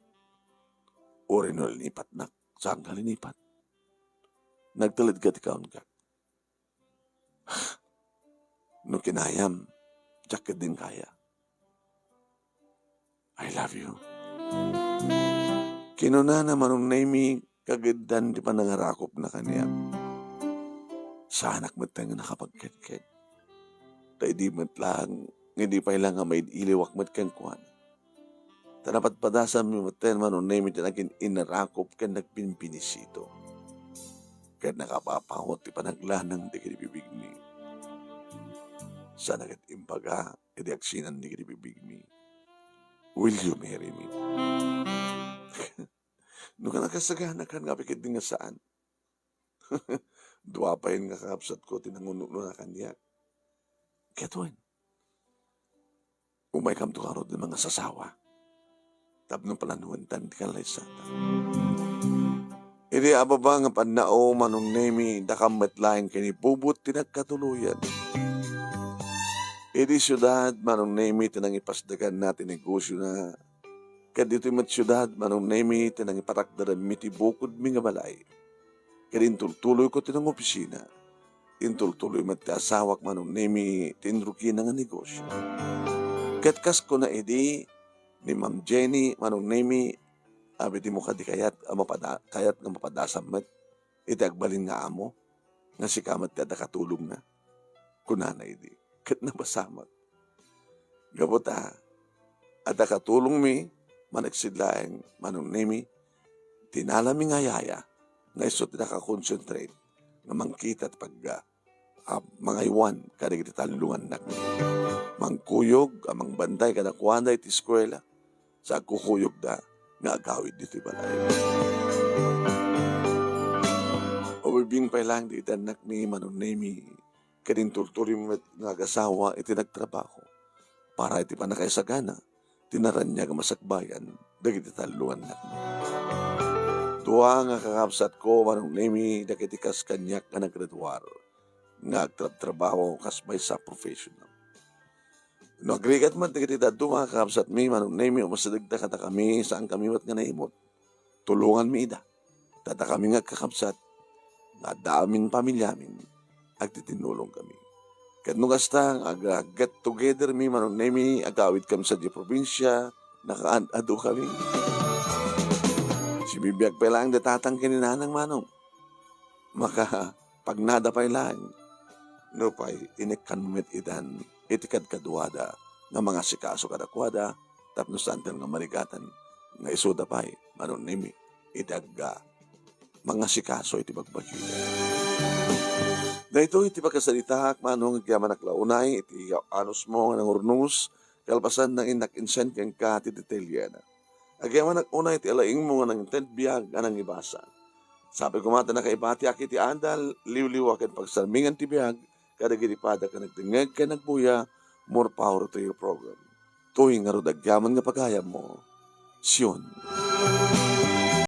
Speaker 2: Uri no linipat na, saan galinipat? Nagtalid ka ti kaon ka. No kinayam, jak din kaya. I love you. Kinuna naman nung naimi kagadan di pa nangarakop na kaniya. Sa anak mo tayo nakapagketket. Tayo di matlang, hindi pa ilang nga may iliwak mat kang kuhan. Tanapat padasam mo tayo man nung naimi tinagin inarakop ka nagpinpinisito. Kaya nakapapahot di pa naglanang di kinibibig ni. Sa nagat imbaga, edi aksinan di kinibibig mi. Will you marry me? Nung ka nakasagana ka nga pikit din nga saan. Dua pa yun nga kakapsat ko, tinangununo na kanya. Katuan. Umay kam to karod ng mga sasawa. Tapno palanuan tan di kalay sata. Idi ababa nga panao manong nemi dakametlain kini bubut tinagkatuluyan. Idi syudad manong nemi tinang ipasdagan natin negosyo na kadito mat syudad manong nemi tinang iparakdaran miti bukod mi nga balay. Kadin tultuloy ko tinang opisina. Intultuloy mat ti asawak manong nemi tinruki nga negosyo. Katkas ko na idi ni Ma'am Jenny manong nemi abi di mo kadi kayat nga mapadasam met iti agbalin nga amo nga si kamat ti adda katulong na kunana idi ket nabasamak gabota adda katulong mi managsidlaeng manong nemi tinalami nga yaya nga iso ti nakakonsentrate nga mangkita at pagga mga iwan kada iti talungan nak mangkuyog amang banday kada kuanda iti eskwela sa kukuyog da nga agawid dito balay. Overbing pa lang di anak ni manong nemi kadin tulturi mo nga agasawa iti nagtrabaho para iti panakaisagana tinaran niya nga masakbayan dagiti taluan nak. Tuwa nga kakabsat ko manong nemi dagiti kas kanyak nga naggraduar nga agtrabaho kasbay sa professional. No agregat man dagiti dadto mga kakabsat mi manong nemi umasadagda kata kami saan kami wat nga naimot. Tulungan mi ida. Tata kami nga kakabsat nga damin pamilyamin agtitinulong kami. Kat nung kasta get together mi manong nemi agawid kami sa di probinsya nakaanado kami. Si bibiyag pa lang datatang kininanang manong. Maka pagnada pa lang no pa'y inekanmet idan itikad kaduada nga mga sikaso kadakwada tapno santan nga marigatan nga isuda pa'y manon nimi itagga mga sikaso iti bagbagila. Dahito iti pagkasalita manong agyaman naklaunay iti anos mo nga nangurnus kalpasan ng inakinsen keng ka ti detalyana. Agyaman nakunay iti alaing mo nga nang tedbiyag anang ibasa. Sabi ko mata na kaibati akiti andal liw-liw akin pagsalmingan ti biyag kadagiripada ka nagdingeg ka nagbuya, more power to your program. Tuwing nga rodagyaman nga pagayam mo, Sion.